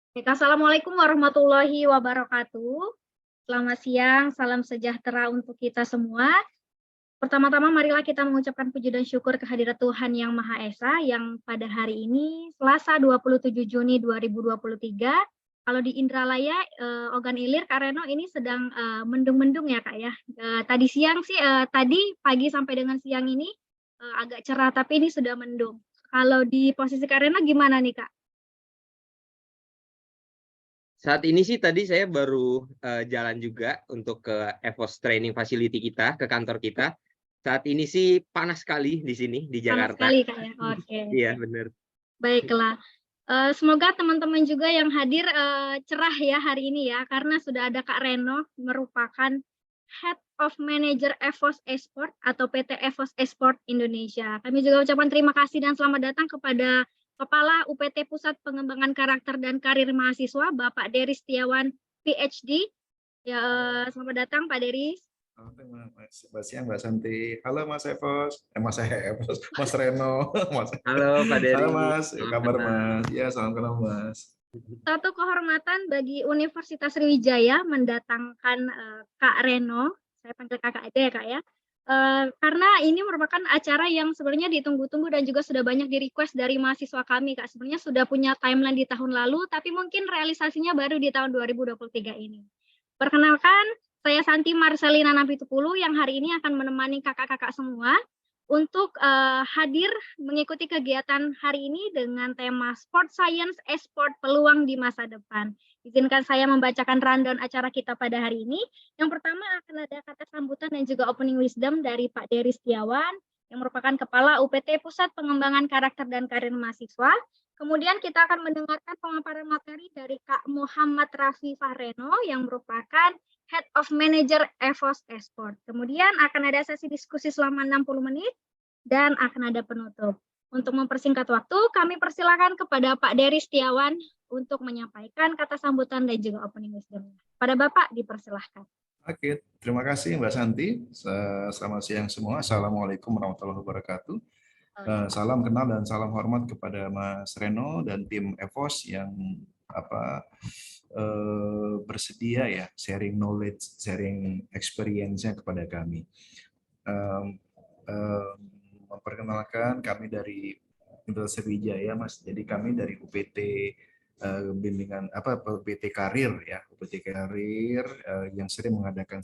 Baik, Assalamualaikum warahmatullahi wabarakatuh. Selamat siang, salam sejahtera untuk kita semua. Pertama-tama marilah kita mengucapkan puji dan syukur kehadirat Tuhan Yang Maha Esa yang pada hari ini Selasa 27 Juni 2023. Kalau di Indralaya, Ogan Ilir, Kak Reno ini sedang mendung-mendung ya Kak ya. Tadi siang sih, tadi pagi sampai dengan siang ini agak cerah, tapi ini sudah mendung. Kalau di posisi Kak Reno gimana nih Kak? Saat ini sih tadi saya baru jalan juga untuk ke EVOS Training Facility kita, ke kantor kita. Saat ini sih panas sekali di sini, di Panas Jakarta. sekali Kak ya. Oke. Iya, benar. Baiklah, semoga teman-teman juga yang hadir, cerah ya hari ini ya, karena sudah ada Kak Reno, merupakan Head of Manager EVOS Esport atau PT EVOS Esport Indonesia. Kami juga ucapkan terima kasih dan selamat datang kepada Kepala UPT Pusat Pengembangan Karakter dan Karir Mahasiswa, Bapak Dery Setiawan, PhD. Ya, selamat datang Pak Dery. Selamat siang Mbak Santi. Halo Mas Evos, Mas Reno, Mas. Halo Pak Dery. Halo Mas, kabar Mas? Ya, salam kenal Mas. Satu kehormatan bagi Universitas Sriwijaya mendatangkan Kak Reno, saya panggil kakak aja ya Kak ya, karena ini merupakan acara yang sebenarnya ditunggu-tunggu dan juga sudah banyak di-request dari mahasiswa kami Kak. Sebenarnya sudah punya timeline di tahun lalu, tapi mungkin realisasinya baru di tahun 2023 ini. Perkenalkan, saya Santi Marcelina Napitupulu yang hari ini akan menemani kakak-kakak semua untuk hadir mengikuti kegiatan hari ini dengan tema Sport Science Esport Peluang di Masa Depan. Izinkan saya membacakan rundown acara kita pada hari ini. Yang pertama akan ada kata sambutan dan juga opening wisdom dari Pak Dery Setiawan yang merupakan Kepala UPT Pusat Pengembangan Karakter dan Karir Mahasiswa. Kemudian kita akan mendengarkan pemaparan materi dari Kak Muhammad Rafi Fahreno yang merupakan Head of Manager EVOS Esport. Kemudian akan ada sesi diskusi selama 60 menit dan akan ada penutup. Untuk mempersingkat waktu, kami persilakan kepada Pak Dery Setiawan untuk menyampaikan kata sambutan dan juga opening wisdom. Pada Bapak dipersilahkan. Oke, terima kasih Mbak Santi. Selamat siang semua. Assalamualaikum warahmatullahi wabarakatuh. Salam kenal dan salam hormat kepada Mas Reno dan tim EVOS yang bersedia ya sharing knowledge, sharing experience-nya kepada kami. Memperkenalkan kami dari Universitas Sriwijaya, Mas. Jadi kami dari UPT bimbingan UPT Karir ya, UPT Karir yang sering mengadakan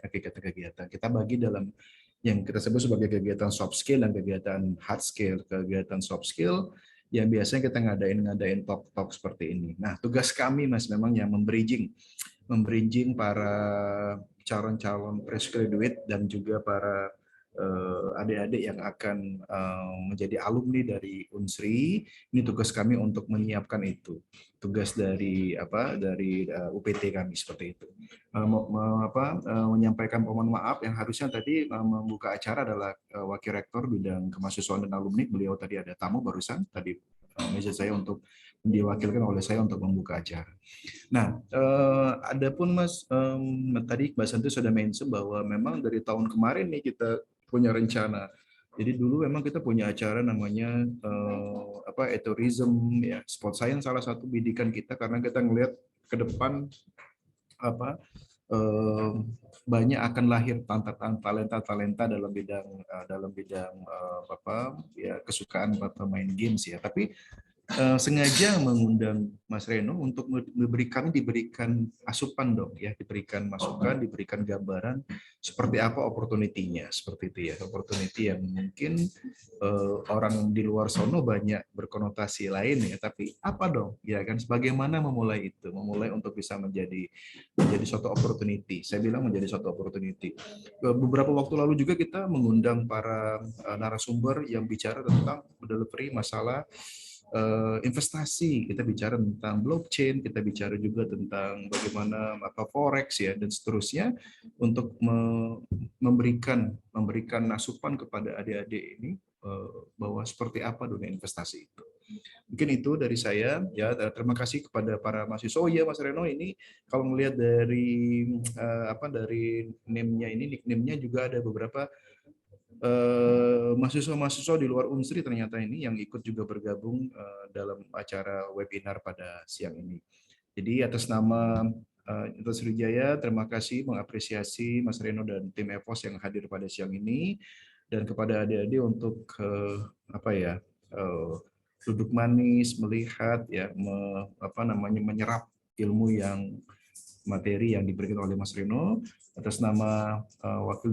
kegiatan-kegiatan. Kita bagi dalam yang kita sebut sebagai kegiatan soft skill dan kegiatan hard skill. Kegiatan soft skill yang biasanya kita ngadain talk seperti ini. Nah, tugas kami Mas memang yang membridging para calon-calon fresh graduate dan juga para adik-adik yang akan menjadi alumni dari Unsri. Ini tugas kami untuk menyiapkan itu. Tugas dari UPT kami seperti itu. Menyampaikan mohon maaf yang harusnya tadi membuka acara adalah Wakil Rektor Bidang Kemahasiswaan dan Alumni. Beliau tadi ada tamu barusan tadi message saya untuk diwakilkan oleh saya untuk membuka acara. Nah, adapun Mas tadi Mbak Santi sudah mention bahwa memang dari tahun kemarin nih kita punya rencana. Jadi dulu memang kita punya acara namanya tourism ya, sport science salah satu bidikan kita karena kita ngelihat ke depan banyak akan lahir talenta dalam bidang kesukaan pemain games ya. Tapi sengaja mengundang Mas Reno untuk diberikan asupan dong ya, diberikan masukan, diberikan gambaran seperti apa opportunity-nya, seperti itu ya, opportunity yang mungkin orang di luar sono banyak berkonotasi lain ya, tapi apa dong ya kan, bagaimana memulai untuk bisa menjadi suatu opportunity. Saya bilang menjadi suatu opportunity. Beberapa waktu lalu juga kita mengundang para narasumber yang bicara tentang delivery masalah investasi, kita bicara tentang blockchain, kita bicara juga tentang bagaimana forex ya dan seterusnya untuk memberikan asupan kepada adik-adik ini bahwa seperti apa dunia investasi itu. Mungkin itu dari saya ya. Terima kasih kepada para mahasiswa. Oh iya Mas Reno, ini kalau melihat dari dari nickname-nya juga ada beberapa mahasiswa-mahasiswa di luar Unsri ternyata ini yang ikut juga bergabung dalam acara webinar pada siang ini. Jadi atas nama Universitas Sriwijaya, terima kasih mengapresiasi Mas Reno dan tim EVOS yang hadir pada siang ini, dan kepada adik-adik untuk duduk manis, melihat ya, menyerap ilmu yang materi yang diberikan oleh Mas Reno. Atas nama Wakil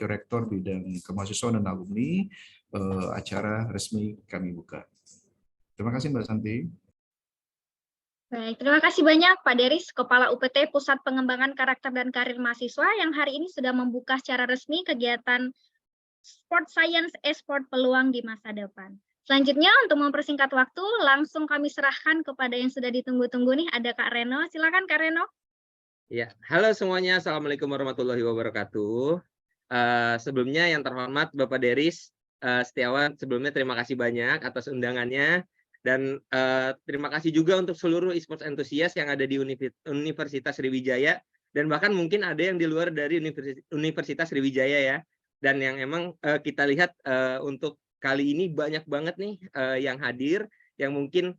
Rektor bidang kemahasiswaan dan alumni, acara resmi kami buka. Terima kasih Mbak Santi. Baik, terima kasih banyak Pak Deris, Kepala UPT Pusat Pengembangan Karakter dan Karir Mahasiswa yang hari ini sudah membuka secara resmi kegiatan Sport Science Esport Peluang di Masa Depan. Selanjutnya untuk mempersingkat waktu, langsung kami serahkan kepada yang sudah ditunggu-tunggu nih, ada Kak Reno. Silakan Kak Reno. Ya, halo semuanya. Assalamualaikum warahmatullahi wabarakatuh. Sebelumnya yang terhormat Bapak Deris Setiawan, sebelumnya terima kasih banyak atas undangannya, dan terima kasih juga untuk seluruh e-sports entusias yang ada di Universitas Sriwijaya, dan bahkan mungkin ada yang di luar dari Universitas Sriwijaya ya. Dan yang emang kita lihat untuk kali ini banyak banget nih yang hadir, yang mungkin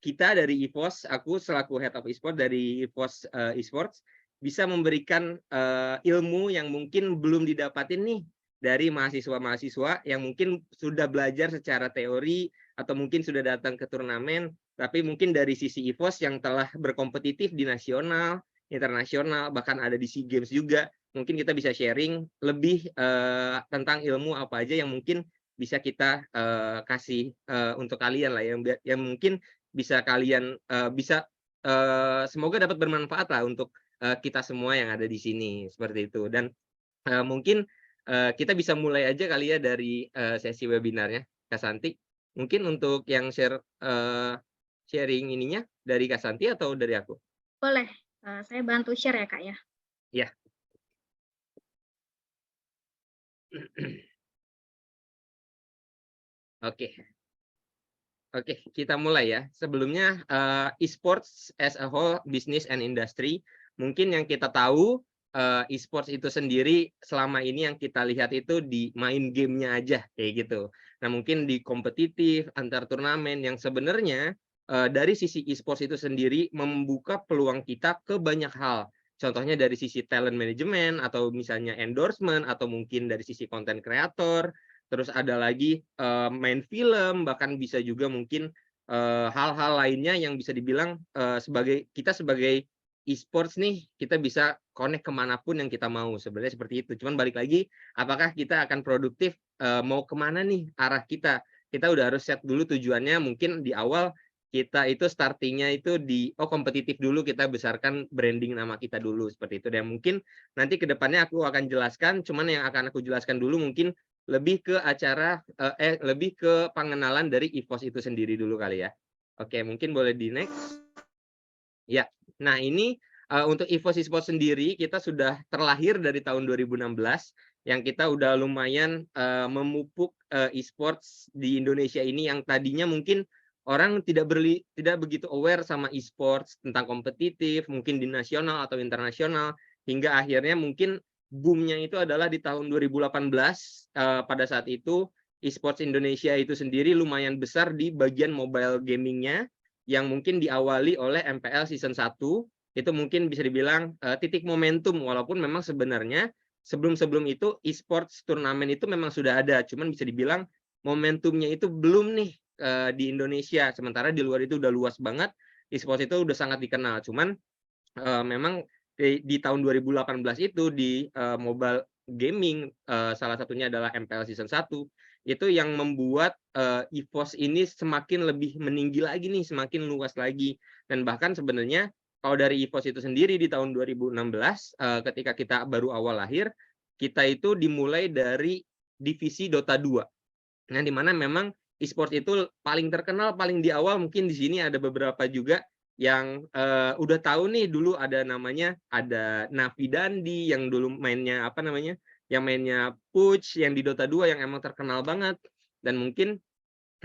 kita dari EVOS, aku selaku Head of Esport dari EVOS Esports, bisa memberikan ilmu yang mungkin belum didapatin nih dari mahasiswa-mahasiswa yang mungkin sudah belajar secara teori atau mungkin sudah datang ke turnamen, tapi mungkin dari sisi EVOS yang telah berkompetitif di nasional, internasional, bahkan ada di SEA Games juga, mungkin kita bisa sharing lebih tentang ilmu apa aja yang mungkin bisa kita kasih untuk kalian lah, yang mungkin bisa kalian semoga dapat bermanfaat lah untuk kita semua yang ada di sini, seperti itu. Dan mungkin kita bisa mulai aja kali ya dari sesi webinarnya, Kak Santi. Mungkin untuk yang sharing ininya dari Kak Santi atau dari aku? Boleh, saya bantu share ya Kak ya. Ya. Oke, kita mulai ya. Sebelumnya, esports as a whole, business and industry, mungkin yang kita tahu, esports itu sendiri selama ini yang kita lihat itu di main gamenya aja, kayak gitu. Nah, mungkin di kompetitif, antar turnamen, yang sebenarnya dari sisi esports itu sendiri membuka peluang kita ke banyak hal. Contohnya dari sisi talent management, atau misalnya endorsement, atau mungkin dari sisi content creator, terus ada lagi main film, bahkan bisa juga mungkin hal-hal lainnya yang bisa dibilang sebagai e-sports nih, kita bisa connect kemanapun yang kita mau, sebenarnya seperti itu. Cuman balik lagi, apakah kita akan produktif, mau kemana nih arah kita? Kita udah harus set dulu tujuannya, mungkin di awal kita itu startingnya itu kompetitif dulu, kita besarkan branding nama kita dulu, seperti itu. Dan mungkin nanti ke depannya aku akan jelaskan, cuman yang akan aku jelaskan dulu mungkin lebih ke lebih ke pengenalan dari EVOS itu sendiri dulu kali ya. Oke, mungkin boleh di next. Ya, nah ini untuk EVOS Esports sendiri kita sudah terlahir dari tahun 2016, yang kita udah lumayan memupuk esports di Indonesia ini, yang tadinya mungkin orang tidak begitu aware sama esports, tentang kompetitif, mungkin di nasional atau internasional, hingga akhirnya mungkin boomnya itu adalah di tahun 2018. Pada saat itu esports Indonesia itu sendiri lumayan besar di bagian mobile gamingnya, yang mungkin diawali oleh MPL season 1. Itu mungkin bisa dibilang titik momentum, walaupun memang sebenarnya sebelum itu esports turnamen itu memang sudah ada, cuman bisa dibilang momentumnya itu belum nih di Indonesia, sementara di luar itu udah luas banget, esports itu udah sangat dikenal. Cuman memang di tahun 2018 itu di mobile gaming, salah satunya adalah MPL season 1, itu yang membuat EVOS ini semakin lebih meninggi lagi nih, semakin luas lagi. Dan bahkan sebenarnya kalau dari EVOS itu sendiri di tahun 2016, ketika kita baru awal lahir, kita itu dimulai dari divisi Dota 2. Nah, di mana memang esports itu paling terkenal, paling di awal, mungkin di sini ada beberapa juga yang udah tahu nih, dulu ada namanya, ada Navi Dandi yang dulu mainnya yang mainnya Puch, yang di Dota 2 yang emang terkenal banget. Dan mungkin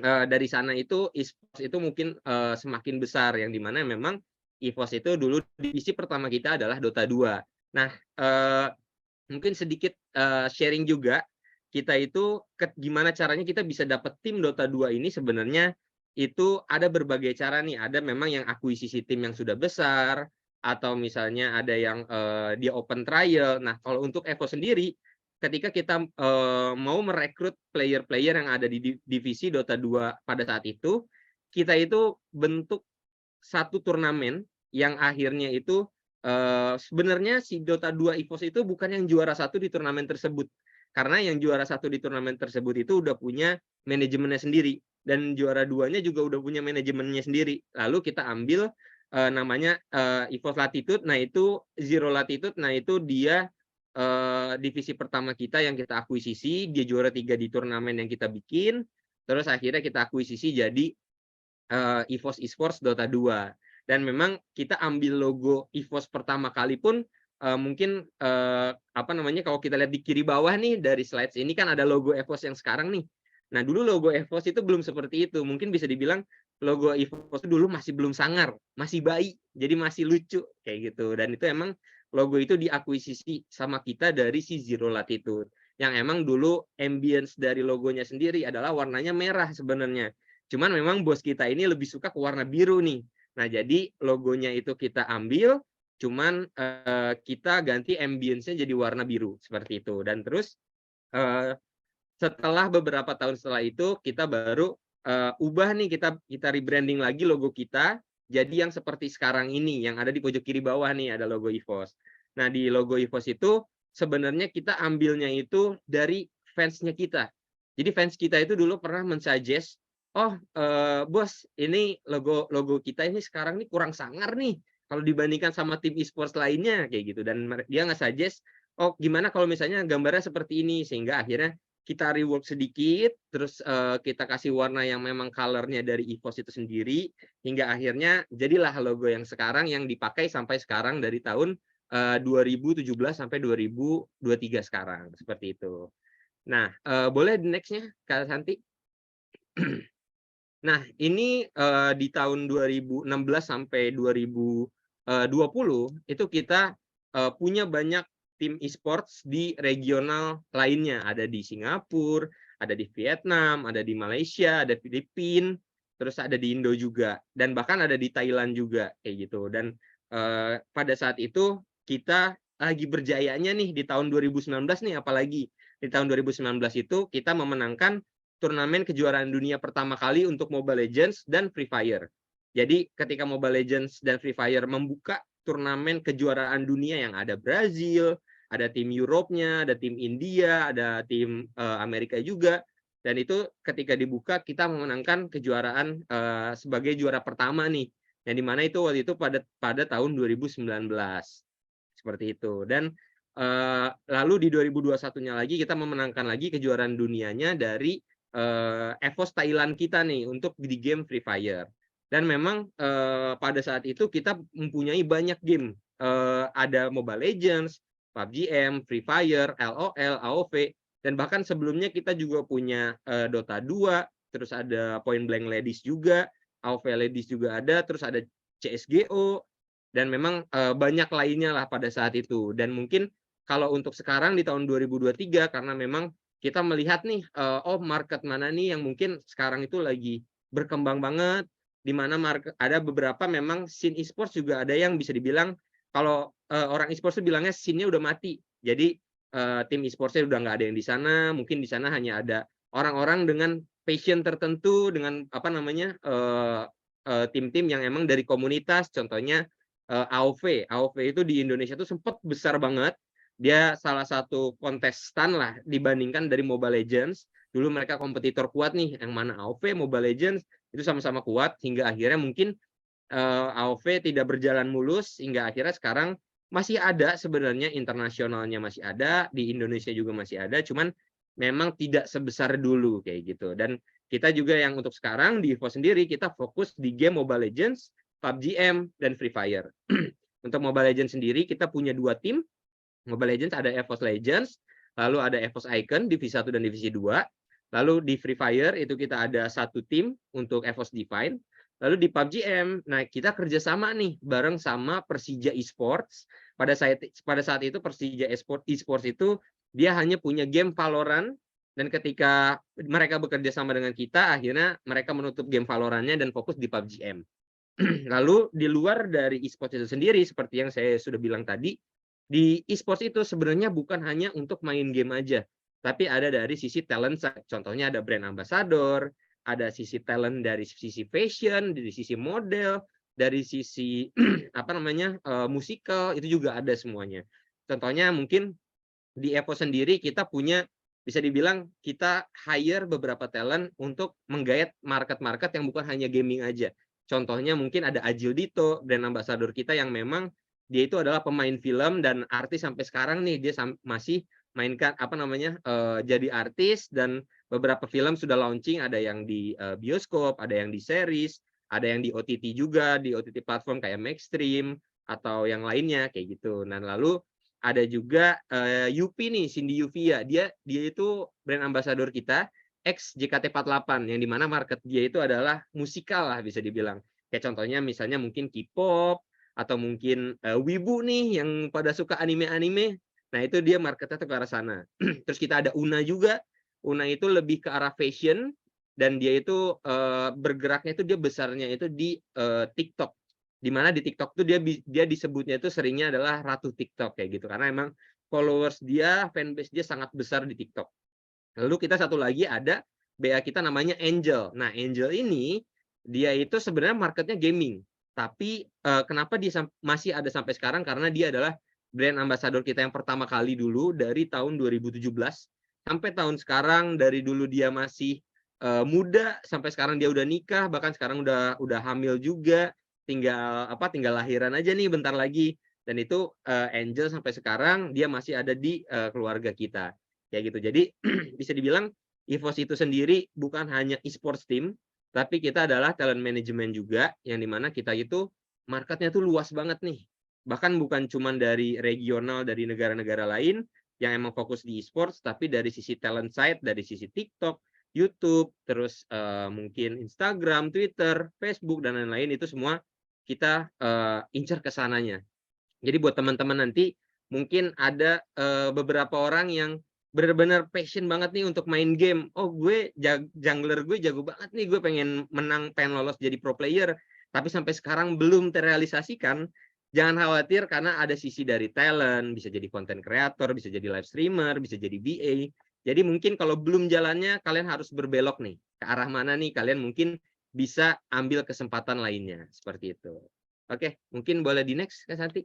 dari sana itu esports itu mungkin semakin besar, yang dimana memang EVOS itu dulu divisi pertama kita adalah Dota 2. Nah, mungkin sedikit sharing juga, kita itu gimana caranya kita bisa dapat tim Dota 2 ini sebenarnya itu ada berbagai cara nih. Ada memang yang akuisisi tim yang sudah besar, atau misalnya ada yang dia open trial. Nah, kalau untuk Evo sendiri, ketika kita mau merekrut player-player yang ada di divisi Dota 2 pada saat itu, kita itu bentuk satu turnamen yang akhirnya itu sebenarnya si Dota 2 EVOS itu bukan yang juara satu di turnamen tersebut. Karena yang juara satu di turnamen tersebut itu udah punya manajemennya sendiri. Dan juara duanya juga udah punya manajemennya sendiri. Lalu kita ambil namanya EVOS Latitude. Nah itu Zero Latitude. Nah itu dia divisi pertama kita yang kita akuisisi. Dia juara 3 di turnamen yang kita bikin. Terus akhirnya kita akuisisi jadi EVOS Esports Dota 2. Dan memang kita ambil logo EVOS pertama kali pun mungkin apa namanya, kalau kita lihat di kiri bawah nih dari slides ini kan ada logo EVOS yang sekarang nih. Nah, dulu logo EVOS itu belum seperti itu. Mungkin bisa dibilang logo EVOS itu dulu masih belum sangar, masih bayi, jadi masih lucu kayak gitu. Dan itu emang logo itu diakuisisi sama kita dari si Zero Latitude. Yang emang dulu ambience dari logonya sendiri adalah warnanya merah sebenarnya. Cuman memang bos kita ini lebih suka ke warna biru nih. Nah, jadi logonya itu kita ambil, cuman kita ganti ambience-nya jadi warna biru seperti itu. Dan terus setelah beberapa tahun setelah itu kita baru ubah nih, kita rebranding lagi logo kita jadi yang seperti sekarang ini, yang ada di pojok kiri bawah nih ada logo EVOS. Nah, di logo EVOS itu sebenarnya kita ambilnya itu dari fansnya kita. Jadi fans kita itu dulu pernah mensuggest, oh bos, ini logo kita ini sekarang nih kurang sangar nih kalau dibandingkan sama tim e-sports lainnya kayak gitu. Dan dia nge-suggest, oh gimana kalau misalnya gambarnya seperti ini, sehingga akhirnya kita rework sedikit, terus kita kasih warna yang memang color-nya dari EVOS itu sendiri, hingga akhirnya jadilah logo yang sekarang yang dipakai sampai sekarang dari tahun 2017 sampai 2023 sekarang, seperti itu. Nah, boleh next-nya Kak Santi? Nah, ini di tahun 2016 sampai 2020 itu kita punya banyak tim e-sports di regional lainnya. Ada di Singapura, ada di Vietnam, ada di Malaysia, ada Filipina, terus ada di Indo juga, dan bahkan ada di Thailand juga kayak gitu. Dan pada saat itu kita lagi berjayanya nih di tahun 2019 nih, apalagi di tahun 2019 itu kita memenangkan turnamen kejuaraan dunia pertama kali untuk Mobile Legends dan Free Fire. Jadi ketika Mobile Legends dan Free Fire membuka turnamen kejuaraan dunia yang ada Brazil, ada tim Europe-nya, ada tim India, ada tim Amerika juga. Dan itu ketika dibuka kita memenangkan kejuaraan sebagai juara pertama nih. Yang dimana itu waktu itu pada tahun 2019. Seperti itu. Dan lalu di 2021-nya lagi kita memenangkan lagi kejuaraan dunianya dari EVOS Thailand kita nih untuk di game Free Fire. Dan memang pada saat itu kita mempunyai banyak game. Ada Mobile Legends, PUBG M, Free Fire, LOL, AOV, dan bahkan sebelumnya kita juga punya Dota 2, terus ada Point Blank Ladies juga, AOV Ladies juga ada, terus ada CSGO, dan memang banyak lainnya lah pada saat itu. Dan mungkin kalau untuk sekarang di tahun 2023, karena memang kita melihat nih, oh market mana nih yang mungkin sekarang itu lagi berkembang banget, di mana ada beberapa memang scene e-sports juga ada yang bisa dibilang kalau orang e-sports itu bilangnya scene-nya udah mati. Jadi tim e-sportsnya udah nggak ada yang di sana, mungkin di sana hanya ada orang-orang dengan passion tertentu, dengan apa namanya tim-tim yang emang dari komunitas. Contohnya AOV itu di Indonesia tuh sempat besar banget. Dia salah satu kontestan lah dibandingkan dari Mobile Legends. Dulu mereka kompetitor kuat nih, yang mana AOV, Mobile Legends itu sama-sama kuat, hingga akhirnya mungkin AOV tidak berjalan mulus, hingga akhirnya sekarang masih ada sebenarnya, internasionalnya masih ada, di Indonesia juga masih ada, cuman memang tidak sebesar dulu kayak gitu. Dan kita juga yang untuk sekarang di EVO sendiri kita fokus di game Mobile Legends, PUBG M, dan Free Fire. Untuk Mobile Legends sendiri kita punya 2 tim. Mobile Legends ada EVOS Legends, lalu ada EVOS Icon divisi 1 dan divisi 2. Lalu di Free Fire itu kita ada 1 tim untuk EVOS Divine. Lalu di PUBG M, nah kita kerjasama nih bareng sama Persija Esports. Pada saat itu Persija Esports itu dia hanya punya game Valorant, dan ketika mereka bekerja sama dengan kita, akhirnya mereka menutup game Valorant-nya dan fokus di PUBG M. Lalu di luar dari esports itu sendiri, seperti yang saya sudah bilang tadi, di esports itu sebenarnya bukan hanya untuk main game aja, tapi ada dari sisi talent side. Contohnya ada brand ambassador, ada sisi talent dari sisi fashion, dari sisi model, dari sisi apa namanya musikal, itu juga ada semuanya. Contohnya mungkin di Evo sendiri kita punya, bisa dibilang kita hire beberapa talent untuk menggait market-market yang bukan hanya gaming aja. Contohnya mungkin ada Ajil Dito, brand ambassador kita yang memang dia itu adalah pemain film dan artis sampai sekarang nih, dia masih mainkan apa namanya jadi artis, dan beberapa film sudah launching, ada yang di bioskop, ada yang di series, ada yang di OTT juga, di OTT platform kayak Maxstream atau yang lainnya kayak gitu. Nah, lalu ada juga Yupi nih, Cindy Yuvia, dia itu brand ambassador kita, ex JKT48, yang dimana market dia itu adalah musikal lah bisa dibilang. Kayak contohnya misalnya mungkin K-pop, atau mungkin wibu nih yang pada suka anime-anime. Nah, itu dia marketnya tuh ke arah sana. Terus kita ada Una juga. Una itu lebih ke arah fashion, dan dia itu bergeraknya itu dia besarnya itu di TikTok. Di mana di TikTok tuh dia disebutnya itu seringnya adalah ratu TikTok kayak gitu, karena emang followers dia, fanbase dia sangat besar di TikTok. Lalu kita satu lagi ada BA kita namanya Angel. Nah, Angel ini dia itu sebenarnya marketnya gaming, tapi kenapa dia masih ada sampai sekarang, karena dia adalah brand ambassador kita yang pertama kali dulu dari tahun 2017 sampai tahun sekarang. Dari dulu dia masih muda sampai sekarang dia udah nikah, bahkan sekarang udah hamil juga, tinggal lahiran aja nih bentar lagi. Dan itu Angel sampai sekarang dia masih ada di keluarga kita kayak gitu. Jadi bisa dibilang EVOS itu sendiri bukan hanya e-sports team, tapi kita adalah talent management juga, yang dimana kita itu marketnya tuh luas banget nih. Bahkan bukan cuma dari regional, dari negara-negara lain yang emang fokus di e-sports, tapi dari sisi talent side, dari sisi TikTok, YouTube, terus mungkin Instagram, Twitter, Facebook, dan lain-lain, itu semua kita incar ke sananya. Jadi buat teman-teman nanti mungkin ada beberapa orang yang benar-benar passion banget nih untuk main game. Oh, jungler gue jago banget nih, gue pengen menang, pengen lolos jadi pro player, tapi sampai sekarang belum terrealisasikan. Jangan khawatir, karena ada sisi dari talent, bisa jadi content creator, bisa jadi live streamer, bisa jadi VA. Jadi mungkin kalau belum jalannya, kalian harus berbelok nih. Ke arah mana nih kalian mungkin bisa ambil kesempatan lainnya. Seperti itu. Oke, mungkin boleh di next, Kak Santi.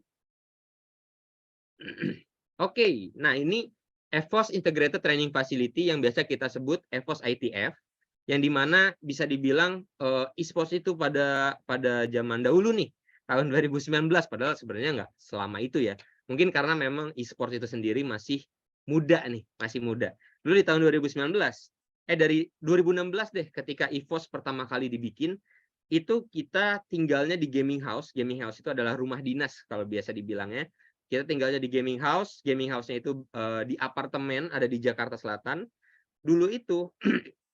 Oke, nah ini EVOS Integrated Training Facility yang biasa kita sebut EVOS ITF, yang dimana bisa dibilang e-sports itu pada zaman dahulu nih, tahun 2019, padahal sebenarnya nggak selama itu ya. Mungkin karena memang e-sports itu sendiri masih muda nih, masih muda. Dulu di tahun 2019, dari 2016 deh, ketika EVOS pertama kali dibikin, itu kita tinggalnya di gaming house. Gaming house itu adalah rumah dinas kalau biasa dibilangnya. Kita tinggalnya di gaming house-nya itu di apartemen, ada di Jakarta Selatan. Dulu itu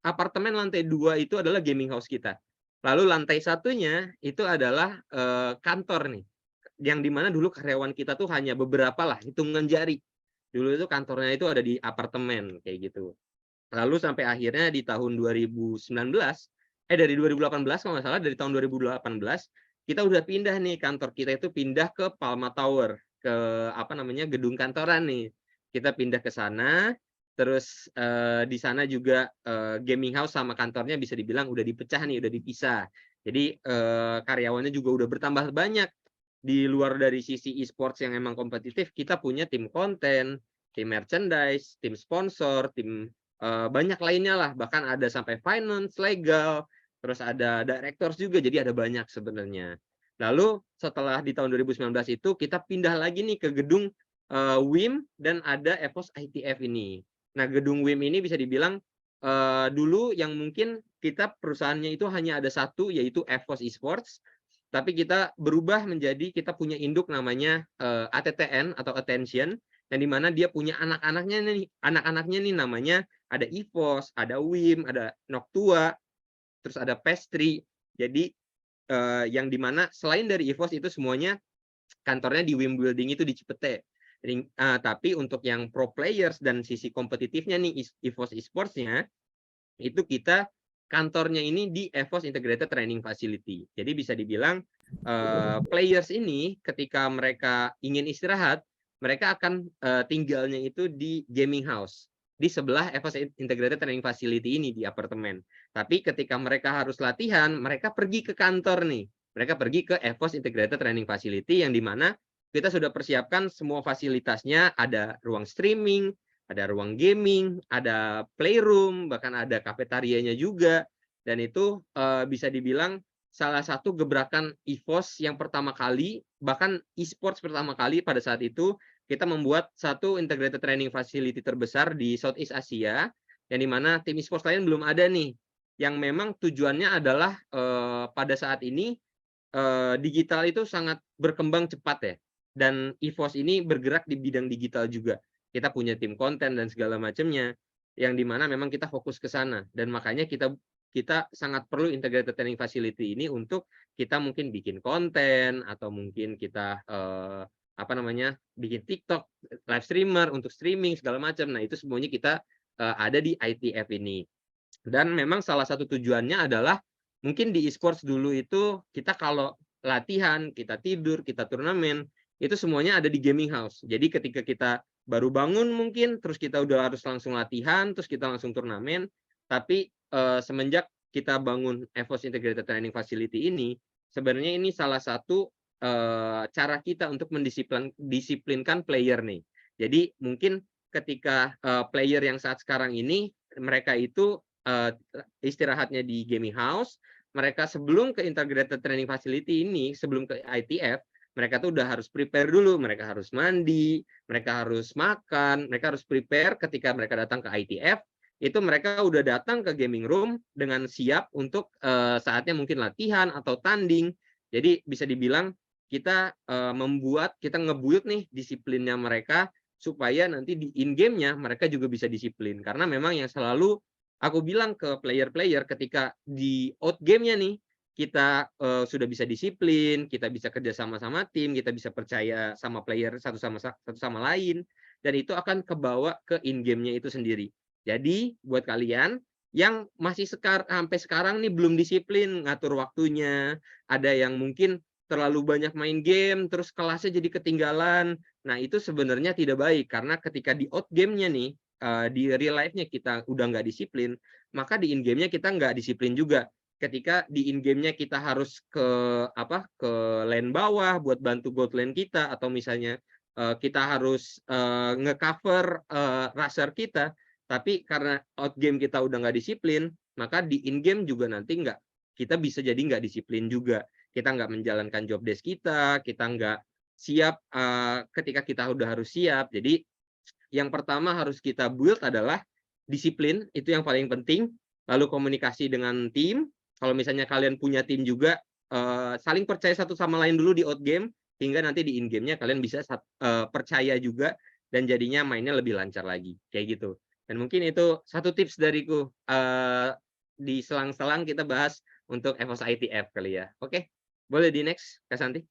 apartemen lantai 2 itu adalah gaming house kita. Lalu lantai satunya itu adalah kantor nih, yang dimana dulu karyawan kita tuh hanya beberapa lah, hitungan jari. Dulu itu kantornya itu ada di apartemen kayak gitu. Lalu sampai akhirnya di tahun 2019, dari 2018 kalau nggak salah, dari tahun 2018 kita udah pindah nih, kantor kita itu pindah ke Palma Tower, ke apa namanya, gedung kantoran nih. Kita pindah ke sana, terus di sana juga gaming house sama kantornya bisa dibilang udah dipecah nih, udah dipisah. Jadi karyawannya juga udah bertambah banyak. Di luar dari sisi e-sports yang emang kompetitif, kita punya tim konten, tim merchandise, tim sponsor, tim banyak lainnya lah. Bahkan ada sampai finance, legal, terus ada directors juga, jadi ada banyak sebenarnya. Lalu setelah di tahun 2019 itu kita pindah lagi nih ke gedung WIM, dan ada EVOS ITF ini. Nah, gedung WIM ini bisa dibilang dulu yang mungkin kita perusahaannya itu hanya ada satu, yaitu EVOS Esports, tapi kita berubah menjadi kita punya induk namanya ATTN atau Attention, yang dimana dia punya anak-anaknya nih namanya ada EVOS, ada WIM, ada Noctua, terus ada Pastry. Jadi yang dimana selain dari EVOS itu semuanya kantornya di WIM Building itu di Cipete. Tapi untuk yang pro players dan sisi kompetitifnya nih EVOS Esports-nya itu kita kantornya ini di EVOS Integrated Training Facility. Jadi bisa dibilang players ini ketika mereka ingin istirahat, mereka akan tinggalnya itu di gaming house di sebelah EVOS Integrated Training Facility ini di apartemen. Tapi ketika mereka harus latihan, mereka pergi ke kantor nih. Mereka pergi ke EVOS Integrated Training Facility yang dimana kita sudah persiapkan semua fasilitasnya, ada ruang streaming, ada ruang gaming, ada playroom, bahkan ada kafetarianya juga. Dan itu bisa dibilang salah satu gebrakan EVOS yang pertama kali, bahkan esports pertama kali pada saat itu, kita membuat satu integrated training facility terbesar di Southeast Asia, yang dimana tim esports lain belum ada nih, yang memang tujuannya adalah pada saat ini digital itu sangat berkembang cepat ya, dan EVOS ini bergerak di bidang digital juga. Kita punya tim konten dan segala macamnya, yang dimana memang kita fokus ke sana, dan makanya kita sangat perlu integrated training facility ini untuk kita mungkin bikin konten atau mungkin kita bikin TikTok live streamer untuk streaming segala macam. Nah, itu semuanya kita ada di ITF ini. Dan memang salah satu tujuannya adalah mungkin di esports dulu itu kita kalau latihan, kita tidur, kita turnamen, itu semuanya ada di gaming house. Jadi ketika kita baru bangun mungkin, terus kita udah harus langsung latihan, terus kita langsung turnamen. Tapi semenjak kita bangun EVOS Integrated Training Facility ini, sebenarnya ini salah satu cara kita untuk mendisiplinkan player nih. Jadi mungkin ketika player yang saat sekarang ini, mereka itu istirahatnya di gaming house, mereka sebelum ke Integrated Training Facility ini, sebelum ke ITF, mereka tuh udah harus prepare dulu, mereka harus mandi, mereka harus makan, mereka harus prepare ketika mereka datang ke ITF, itu mereka udah datang ke gaming room dengan siap untuk saatnya mungkin latihan atau tanding. Jadi bisa dibilang kita nge-build nih disiplinnya mereka supaya nanti di in-game-nya mereka juga bisa disiplin. Karena memang yang selalu aku bilang ke player-player ketika di out game-nya nih, kita sudah bisa disiplin, kita bisa kerja sama tim, kita bisa percaya sama player satu sama lain, dan itu akan kebawa ke in-game-nya itu sendiri. Jadi buat kalian yang masih sampai sekarang nih belum disiplin ngatur waktunya, ada yang mungkin terlalu banyak main game, terus kelasnya jadi ketinggalan. Nah, itu sebenarnya tidak baik, karena ketika di out game-nya nih, di real life-nya kita udah nggak disiplin, maka di in game-nya kita nggak disiplin juga. Ketika di in game-nya kita harus ke lane bawah buat bantu gold lane kita, atau misalnya kita harus nge-cover rusher kita, tapi karena out game kita udah nggak disiplin, maka di in game juga nanti kita bisa jadi nggak disiplin juga. Kita nggak menjalankan job desk kita nggak siap ketika kita udah harus siap. Jadi yang pertama harus kita build adalah disiplin, itu yang paling penting. Lalu komunikasi dengan tim. Kalau misalnya kalian punya tim juga, saling percaya satu sama lain dulu di out game, hingga nanti di in game-nya kalian bisa percaya juga, dan jadinya mainnya lebih lancar lagi. Kayak gitu. Dan mungkin itu satu tips dariku. Di selang-selang kita bahas untuk EVOS ITF kali ya. Oke, boleh di next, Kak Santi.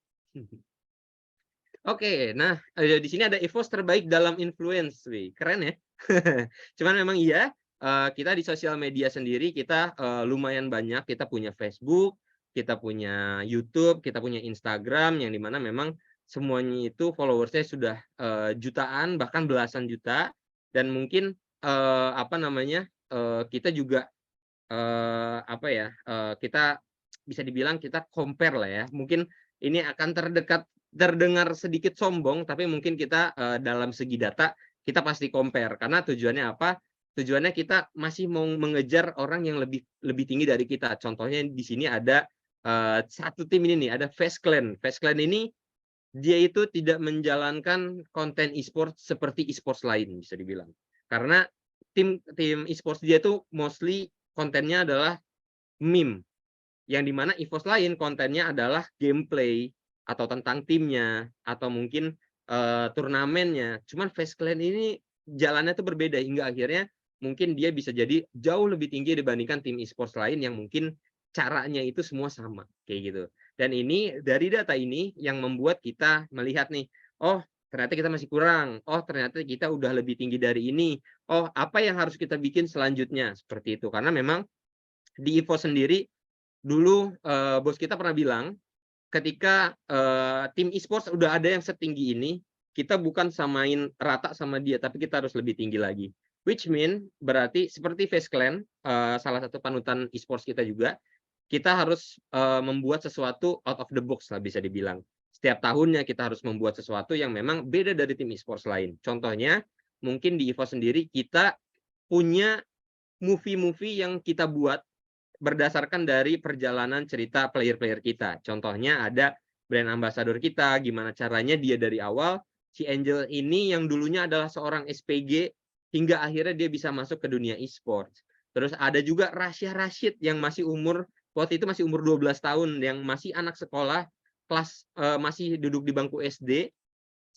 Oke, nah di sini ada EVOS terbaik dalam influence, wih, keren ya. Cuman memang iya, kita di sosial media sendiri kita lumayan banyak. Kita punya Facebook, kita punya YouTube, kita punya Instagram, yang dimana memang semuanya itu followersnya sudah jutaan, bahkan belasan juta. Dan mungkin kita juga kita bisa dibilang kita compare lah ya. Mungkin ini akan terdengar sedikit sombong, tapi mungkin kita dalam segi data kita pasti compare, karena tujuannya apa? Tujuannya kita masih mau mengejar orang yang lebih tinggi dari kita. Contohnya di sini ada satu tim ini nih, ada Face Clan. Face Clan ini dia itu tidak menjalankan konten e-sports seperti e-sports lain, bisa dibilang. Karena tim e-sports dia tuh mostly kontennya adalah meme, yang dimana EVOS lain kontennya adalah gameplay atau tentang timnya atau mungkin turnamennya. Cuman Face Clan ini jalannya tuh berbeda, hingga akhirnya mungkin dia bisa jadi jauh lebih tinggi dibandingkan tim e-sports lain yang mungkin caranya itu semua sama kayak gitu. Dan ini dari data ini yang membuat kita melihat nih, oh ternyata kita masih kurang, oh ternyata kita udah lebih tinggi dari ini, oh apa yang harus kita bikin selanjutnya seperti itu. Karena memang di EVOS sendiri dulu bos kita pernah bilang ketika tim e-sports udah ada yang setinggi ini, kita bukan samain rata sama dia, tapi kita harus lebih tinggi lagi. Which mean berarti seperti Face Clan, salah satu panutan e-sports kita juga, kita harus membuat sesuatu out of the box lah bisa dibilang. Setiap tahunnya kita harus membuat sesuatu yang memang beda dari tim e-sports lain. Contohnya, mungkin di EVOS sendiri kita punya movie-movie yang kita buat berdasarkan dari perjalanan cerita player-player kita. Contohnya ada brand ambassador kita, gimana caranya dia dari awal, si Angel ini yang dulunya adalah seorang SPG, hingga akhirnya dia bisa masuk ke dunia e-sports. Terus ada juga Rasya Rashid yang masih umur, waktu itu masih umur 12 tahun, yang masih anak sekolah, kelas masih duduk di bangku SD,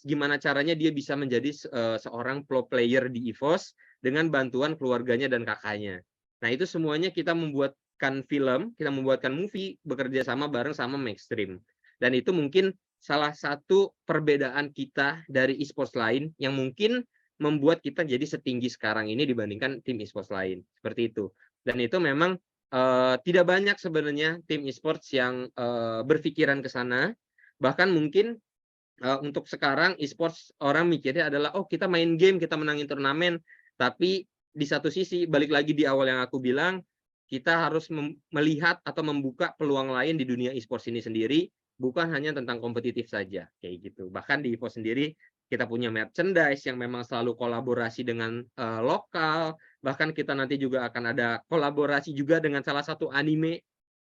gimana caranya dia bisa menjadi seorang pro player di EVOS dengan bantuan keluarganya dan kakaknya. Nah itu semuanya kita membuatkan film, kita membuatkan movie bekerja sama bareng sama Maxstream. Dan itu mungkin salah satu perbedaan kita dari e-sports lain yang mungkin membuat kita jadi setinggi sekarang ini dibandingkan tim e-sports lain. Seperti itu. Dan itu memang tidak banyak sebenarnya tim e-sports yang berpikiran ke sana. Bahkan mungkin untuk sekarang e-sports orang mikirnya adalah, oh kita main game, kita menangin turnamen. Tapi di satu sisi, balik lagi di awal yang aku bilang, kita harus melihat atau membuka peluang lain di dunia e-sports ini sendiri, bukan hanya tentang kompetitif saja, kayak gitu. Bahkan di EVOS sendiri, kita punya merchandise yang memang selalu kolaborasi dengan lokal, bahkan kita nanti juga akan ada kolaborasi juga dengan salah satu anime.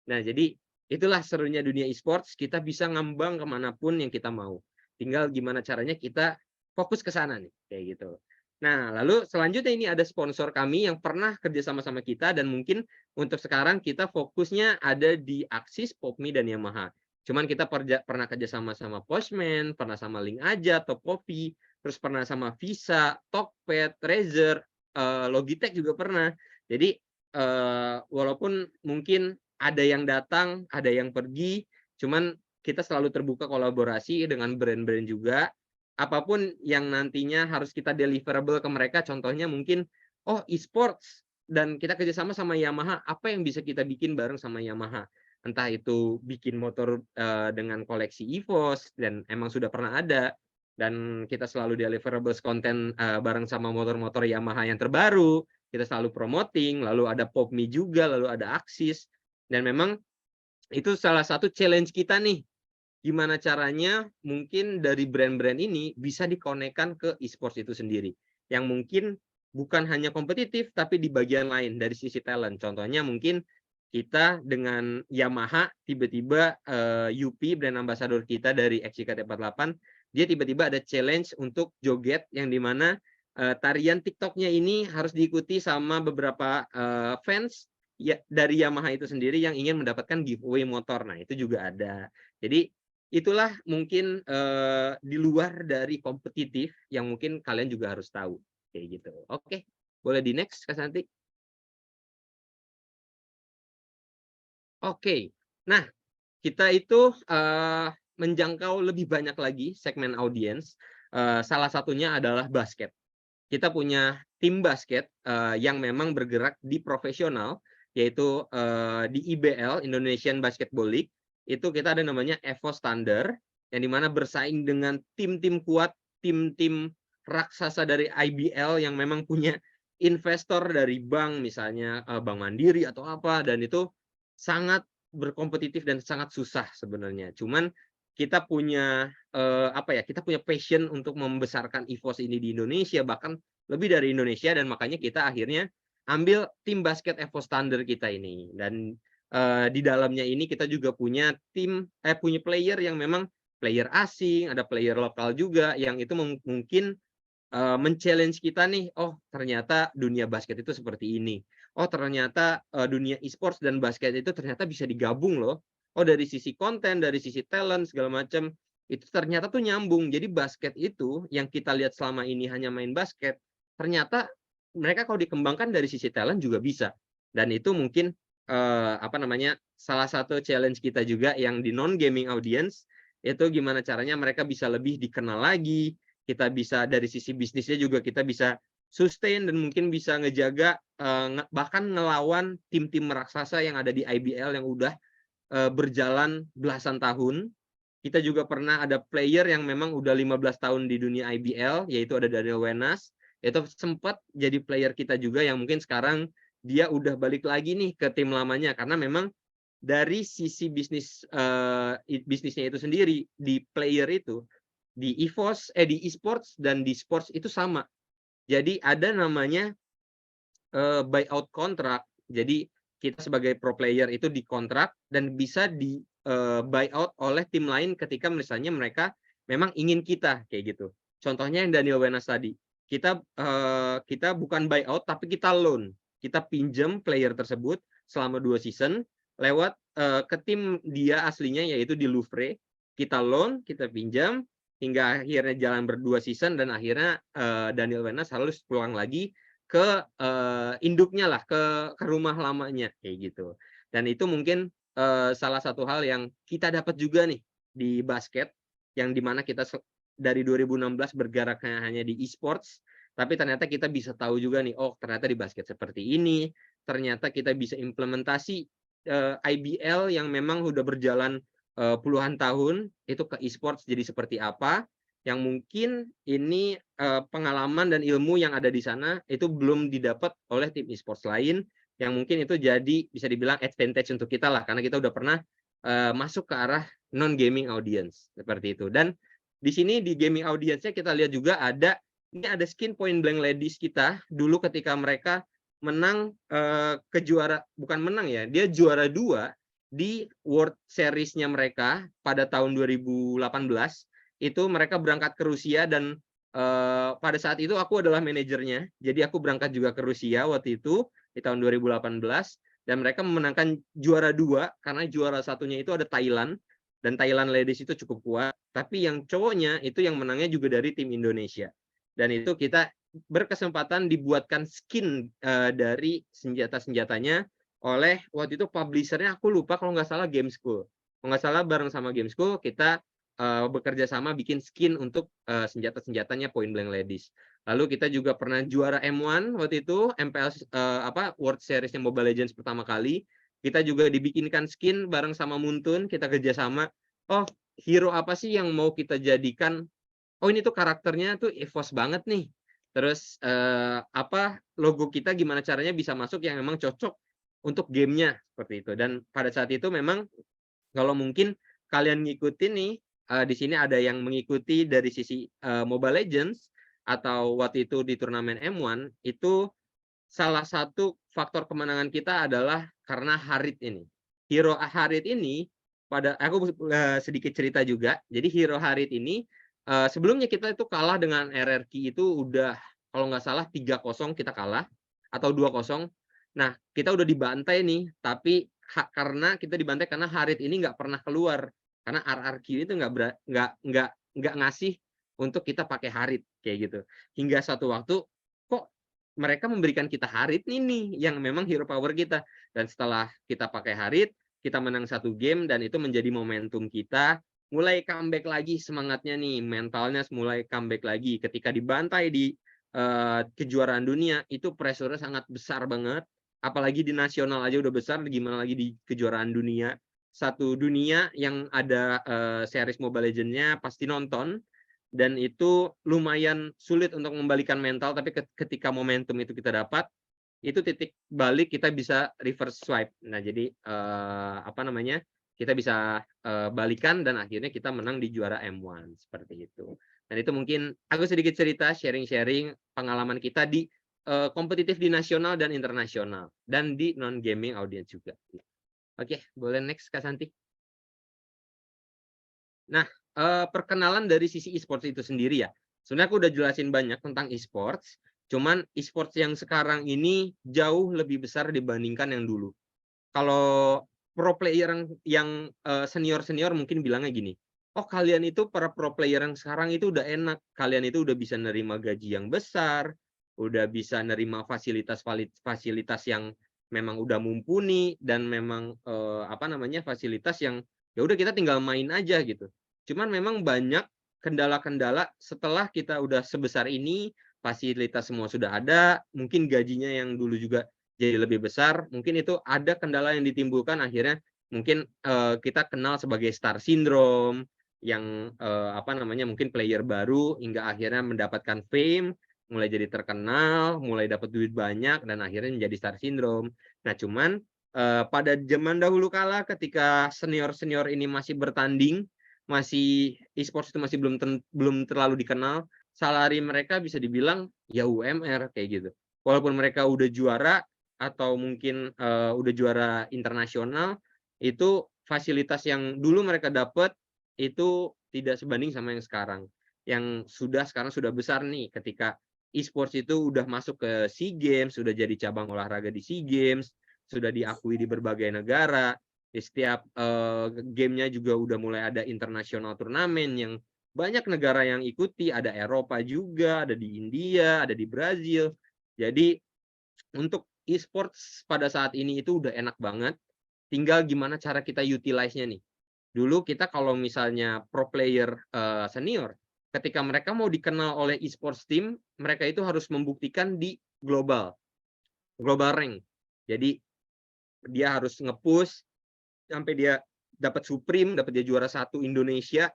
Nah, jadi itulah serunya dunia e-sports, kita bisa ngembang kemanapun yang kita mau. Tinggal gimana caranya kita fokus ke sana nih, kayak gitu. Nah, lalu selanjutnya ini ada sponsor kami yang pernah kerja sama-sama kita, dan mungkin untuk sekarang kita fokusnya ada di Axis, Popme, dan Yamaha. Cuman kita pernah kerja sama-sama Postman, pernah sama Link Aja, Tokopedia, terus pernah sama Visa, Tokped, Razer, Logitech juga pernah. Jadi walaupun mungkin ada yang datang, ada yang pergi, cuman kita selalu terbuka kolaborasi dengan brand-brand juga. Apapun yang nantinya harus kita deliverable ke mereka, contohnya mungkin, oh e-sports, dan kita kerjasama sama Yamaha, apa yang bisa kita bikin bareng sama Yamaha? Entah itu bikin motor dengan koleksi EVOS, dan emang sudah pernah ada, dan kita selalu deliverables konten bareng sama motor-motor Yamaha yang terbaru, kita selalu promoting, lalu ada Popme juga, lalu ada Axis, dan memang itu salah satu challenge kita nih, gimana caranya mungkin dari brand-brand ini bisa dikonekkan ke e-sports itu sendiri, yang mungkin bukan hanya kompetitif tapi di bagian lain dari sisi talent. Contohnya mungkin kita dengan Yamaha, tiba-tiba Yupi, brand ambassador kita dari XJKT48, dia tiba-tiba ada challenge untuk joget yang dimana tarian TikToknya ini harus diikuti sama beberapa fans ya, dari Yamaha itu sendiri yang ingin mendapatkan giveaway motor. Nah itu juga ada. Jadi itulah mungkin di luar dari kompetitif yang mungkin kalian juga harus tahu, kayak gitu. Oke, boleh di next Kak Santi. Oke, nah kita itu menjangkau lebih banyak lagi segmen audiens. Salah satunya adalah basket. Kita punya tim basket yang memang bergerak di profesional, yaitu di IBL, Indonesian Basketball League. Itu kita ada namanya EVOS Thunder, yang dimana bersaing dengan tim-tim kuat, tim-tim raksasa dari IBL yang memang punya investor dari bank, misalnya Bank Mandiri atau apa, dan itu sangat berkompetitif dan sangat susah sebenarnya. Cuman kita punya kita punya passion untuk membesarkan EVOS ini di Indonesia, bahkan lebih dari Indonesia, dan makanya kita akhirnya ambil tim basket EVOS Thunder kita ini. Dan di dalamnya ini kita juga punya punya player yang memang player asing, ada player lokal juga yang itu mungkin men-challenge kita nih, oh ternyata dunia basket itu seperti ini. Oh ternyata dunia e-sports dan basket itu ternyata bisa digabung loh. Oh dari sisi konten, dari sisi talent segala macam itu ternyata tuh nyambung. Jadi basket itu yang kita lihat selama ini hanya main basket, ternyata mereka kalau dikembangkan dari sisi talent juga bisa. Dan itu mungkin apa namanya, salah satu challenge kita juga yang di non gaming audience itu gimana caranya mereka bisa lebih dikenal lagi, kita bisa dari sisi bisnisnya juga kita bisa sustain dan mungkin bisa ngejaga bahkan ngelawan tim-tim raksasa yang ada di IBL yang udah berjalan belasan tahun. Kita juga pernah ada player yang memang udah 15 tahun di dunia IBL, yaitu ada Daniel Wenas. Itu sempat jadi player kita juga yang mungkin sekarang dia udah balik lagi nih ke tim lamanya karena memang dari sisi bisnisnya itu sendiri di player itu di EVOS di esports dan di sports itu sama. Jadi ada namanya buyout kontrak. Jadi kita sebagai pro player itu dikontrak dan bisa di buyout oleh tim lain ketika misalnya mereka memang ingin kita kayak gitu. Contohnya yang Daniel Wenas tadi. Kita bukan buyout tapi kita loan. Kita pinjam player tersebut selama 2 season lewat ke tim dia aslinya yaitu di Louvre. Kita loan, kita pinjam hingga akhirnya jalan berdua season dan akhirnya Daniel Wenas harus pulang lagi ke induknya lah, ke rumah lamanya kayak gitu. Dan itu mungkin salah satu hal yang kita dapat juga nih di basket yang dimana kita dari 2016 bergeraknya hanya di esports, tapi ternyata kita bisa tahu juga nih, oh ternyata di basket seperti ini, ternyata kita bisa implementasi IBL yang memang udah berjalan puluhan tahun itu ke esports jadi seperti apa, yang mungkin ini pengalaman dan ilmu yang ada di sana itu belum didapat oleh tim esports lain, yang mungkin itu jadi bisa dibilang advantage untuk kita lah karena kita udah pernah masuk ke arah non gaming audience seperti itu. Dan di sini di gaming audience-nya kita lihat juga ada skin Point Blank Ladies kita dulu ketika mereka menang bukan menang ya, dia juara 2 di World Series-nya mereka pada tahun 2018. Itu mereka berangkat ke Rusia dan pada saat itu aku adalah manajernya. Jadi aku berangkat juga ke Rusia waktu itu di tahun 2018 dan mereka memenangkan juara 2 karena juara satunya itu ada Thailand dan Thailand Ladies itu cukup kuat, tapi yang cowoknya itu yang menangnya juga dari tim Indonesia. Dan itu kita berkesempatan dibuatkan skin dari senjata-senjatanya oleh waktu itu publishernya aku lupa kalau nggak salah Game School. Kalau nggak salah bareng sama Game School kita bekerja sama bikin skin untuk senjata-senjatanya Point Blank Ladies. Lalu kita juga pernah juara M1 waktu itu, MPL World Series-nya Mobile Legends pertama kali. Kita juga dibikinkan skin bareng sama Muntun, kita kerjasama. Oh, hero apa sih yang mau kita jadikan? Oh, ini tuh karakternya tuh EVOS banget nih. Terus logo kita gimana caranya bisa masuk yang memang cocok untuk gamenya seperti itu. Dan pada saat itu memang kalau mungkin kalian ngikutin nih, di sini ada yang mengikuti dari sisi Mobile Legends atau waktu itu di turnamen M1 itu salah satu faktor kemenangan kita adalah karena Harit ini. Hero Harit ini aku sedikit cerita juga. Jadi hero Harit ini sebelumnya kita itu kalah dengan RRQ itu udah kalau nggak salah 3-0 kita kalah atau 2-0. Nah, kita udah dibantai nih, tapi karena kita dibantai karena Harit ini nggak pernah keluar karena RRQ itu nggak ngasih untuk kita pakai Harit kayak gitu. Hingga satu waktu kok mereka memberikan kita Harit ini yang memang hero power kita. Dan setelah kita pakai Harit, kita menang 1 game dan itu menjadi momentum kita mulai comeback lagi semangatnya nih, mentalnya mulai comeback lagi ketika dibantai di kejuaraan dunia itu pressure-nya sangat besar banget. Apalagi di nasional aja udah besar, gimana lagi di kejuaraan dunia. Satu dunia yang ada series Mobile Legends-nya pasti nonton dan itu lumayan sulit untuk membalikan mental, tapi ketika momentum itu kita dapat, itu titik balik kita bisa reverse swipe. Nah, jadi kita bisa balikan dan akhirnya kita menang di juara M1 seperti itu. Dan itu mungkin aku sedikit cerita sharing-sharing pengalaman kita di kompetitif di nasional dan internasional dan di non gaming audience juga. Oke, boleh next Kak Santi. Nah, perkenalan dari sisi esports itu sendiri ya. Sebenarnya aku udah jelasin banyak tentang esports, cuman esports yang sekarang ini jauh lebih besar dibandingkan yang dulu. Kalau pro player yang senior-senior mungkin bilangnya gini, oh kalian itu para pro player yang sekarang itu udah enak, kalian itu udah bisa nerima gaji yang besar, udah bisa nerima fasilitas yang memang udah mumpuni dan memang apa namanya fasilitas yang ya udah kita tinggal main aja gitu. Cuman memang banyak kendala-kendala setelah kita udah sebesar ini, fasilitas semua sudah ada, mungkin gajinya yang dulu juga jadi lebih besar, mungkin itu ada kendala yang ditimbulkan akhirnya mungkin kita kenal sebagai star syndrome yang apa namanya mungkin player baru hingga akhirnya mendapatkan fame, mulai jadi terkenal, mulai dapat duit banyak dan akhirnya menjadi star syndrome. Nah, cuman pada zaman dahulu kala ketika senior-senior ini masih bertanding, masih e-sports itu masih belum terlalu dikenal, salary mereka bisa dibilang ya UMR kayak gitu. Walaupun mereka udah juara atau mungkin udah juara internasional, itu fasilitas yang dulu mereka dapat itu tidak sebanding sama yang sekarang. Yang sekarang sudah besar nih ketika e-sports itu udah masuk ke SEA Games, sudah jadi cabang olahraga di SEA Games, sudah diakui di berbagai negara. Di setiap gamenya juga udah mulai ada internasional turnamen yang banyak negara yang ikuti, ada Eropa juga, ada di India, ada di Brazil. Jadi untuk e-sports pada saat ini itu udah enak banget. Tinggal gimana cara kita utilize-nya nih. Dulu kita kalau misalnya pro player senior, ketika mereka mau dikenal oleh e-sports team, mereka itu harus membuktikan di global rank. Jadi dia harus nge-push sampai dia dapat Supreme, dapat dia juara 1 Indonesia,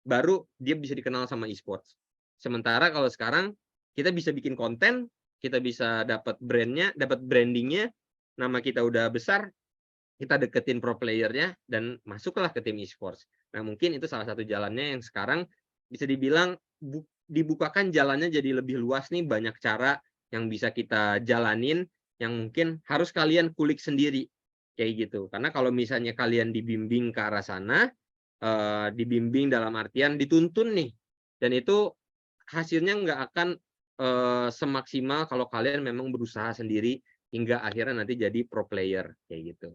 baru dia bisa dikenal sama e-sports. Sementara kalau sekarang kita bisa bikin konten, kita bisa dapat brandnya, dapat brandingnya, nama kita udah besar, kita deketin pro playernya dan masuklah ke tim e-sports. Nah, mungkin itu salah satu jalannya yang sekarang bisa dibilang dibukakan jalannya jadi lebih luas nih, banyak cara yang bisa kita jalanin yang mungkin harus kalian kulik sendiri kayak gitu. Karena kalau misalnya kalian dibimbing ke arah sana, dibimbing dalam artian dituntun nih, dan itu hasilnya nggak akan semaksimal kalau kalian memang berusaha sendiri hingga akhirnya nanti jadi pro player kayak gitu.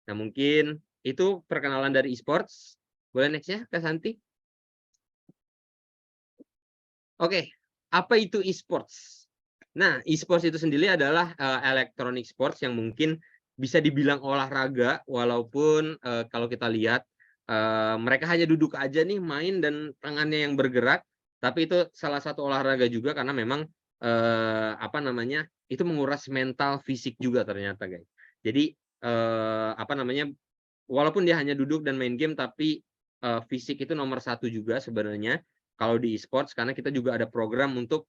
Nah, mungkin itu perkenalan dari e-sports. Boleh next ya, Kak Santi? Oke, apa itu e-sports? Nah, e-sports itu sendiri adalah electronic sports yang mungkin bisa dibilang olahraga, walaupun kalau kita lihat mereka hanya duduk aja nih main dan tangannya yang bergerak, tapi itu salah satu olahraga juga karena memang apa namanya itu menguras mental fisik juga ternyata guys. Jadi apa namanya walaupun dia hanya duduk dan main game, tapi fisik itu nomor 1 juga sebenarnya kalau di e-sports, karena kita juga ada program untuk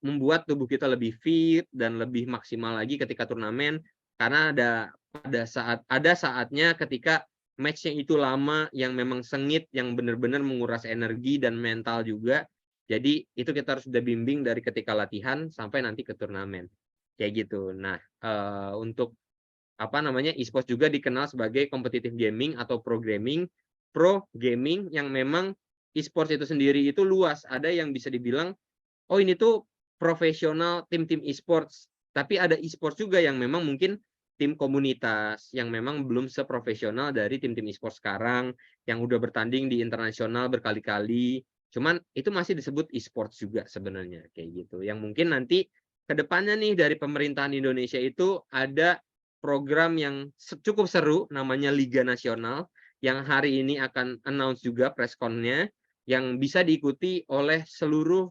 membuat tubuh kita lebih fit dan lebih maksimal lagi ketika turnamen, karena ada saatnya ketika match-nya itu lama, yang memang sengit, yang benar-benar menguras energi dan mental juga. Jadi itu kita harus udah bimbing dari ketika latihan sampai nanti ke turnamen kayak gitu. Nah, untuk apa namanya e-sports juga dikenal sebagai competitive gaming atau pro gaming yang memang e-sports itu sendiri itu luas. Ada yang bisa dibilang oh ini tuh profesional tim-tim e-sports, tapi ada e-sports juga yang memang mungkin tim komunitas yang memang belum seprofesional dari tim-tim e-sports sekarang yang udah bertanding di internasional berkali-kali. Cuman itu masih disebut e-sports juga sebenarnya kayak gitu. Yang mungkin nanti kedepannya nih dari pemerintahan Indonesia itu ada program yang cukup seru namanya Liga Nasional yang hari ini akan announce juga press con-nya yang bisa diikuti oleh seluruh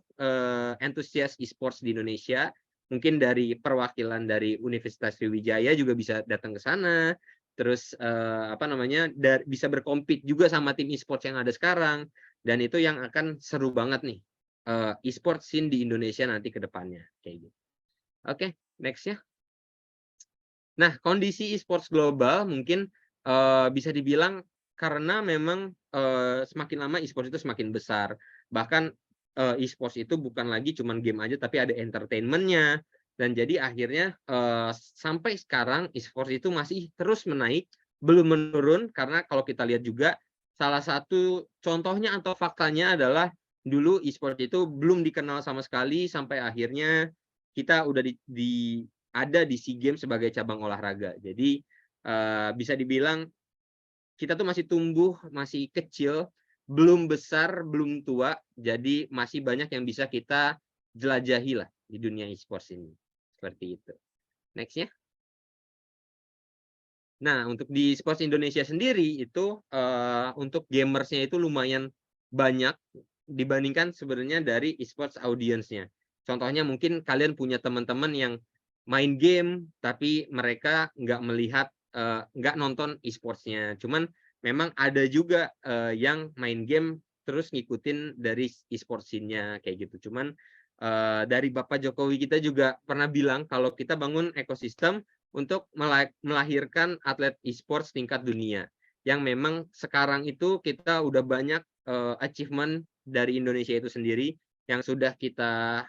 entusias e-sports di Indonesia. Mungkin dari perwakilan dari Universitas Sriwijaya juga bisa datang ke sana. Terus apa namanya bisa berkompet juga sama tim e-sports yang ada sekarang, dan itu yang akan seru banget nih e-sports scene di Indonesia nanti ke depannya kayak gitu. Oke, next ya. Nah, kondisi e-sports global mungkin bisa dibilang karena memang semakin lama e-sports itu semakin besar. Bahkan e-sports itu bukan lagi cuma game aja, tapi ada entertainment-nya. Dan jadi akhirnya sampai sekarang e-sports itu masih terus menaik, belum menurun, karena kalau kita lihat juga salah satu contohnya atau faktanya adalah dulu e-sports itu belum dikenal sama sekali sampai akhirnya kita udah ada di SEA Games sebagai cabang olahraga. Jadi bisa dibilang kita tuh masih tumbuh, masih kecil, belum besar, belum tua. Jadi masih banyak yang bisa kita jelajahi lah di dunia e-sports ini. Seperti itu. Next-nya. Nah, untuk di Esports Indonesia sendiri itu untuk gamersnya itu lumayan banyak dibandingkan sebenarnya dari esports audience-nya. Contohnya mungkin kalian punya teman-teman yang main game tapi mereka nggak melihat nggak nonton esports-nya. Cuman memang ada juga yang main game terus ngikutin dari esports scene-nya kayak gitu. Cuman dari Bapak Jokowi kita juga pernah bilang kalau kita bangun ekosistem untuk melahirkan atlet e-sports tingkat dunia yang memang sekarang itu kita udah banyak achievement dari Indonesia itu sendiri yang sudah kita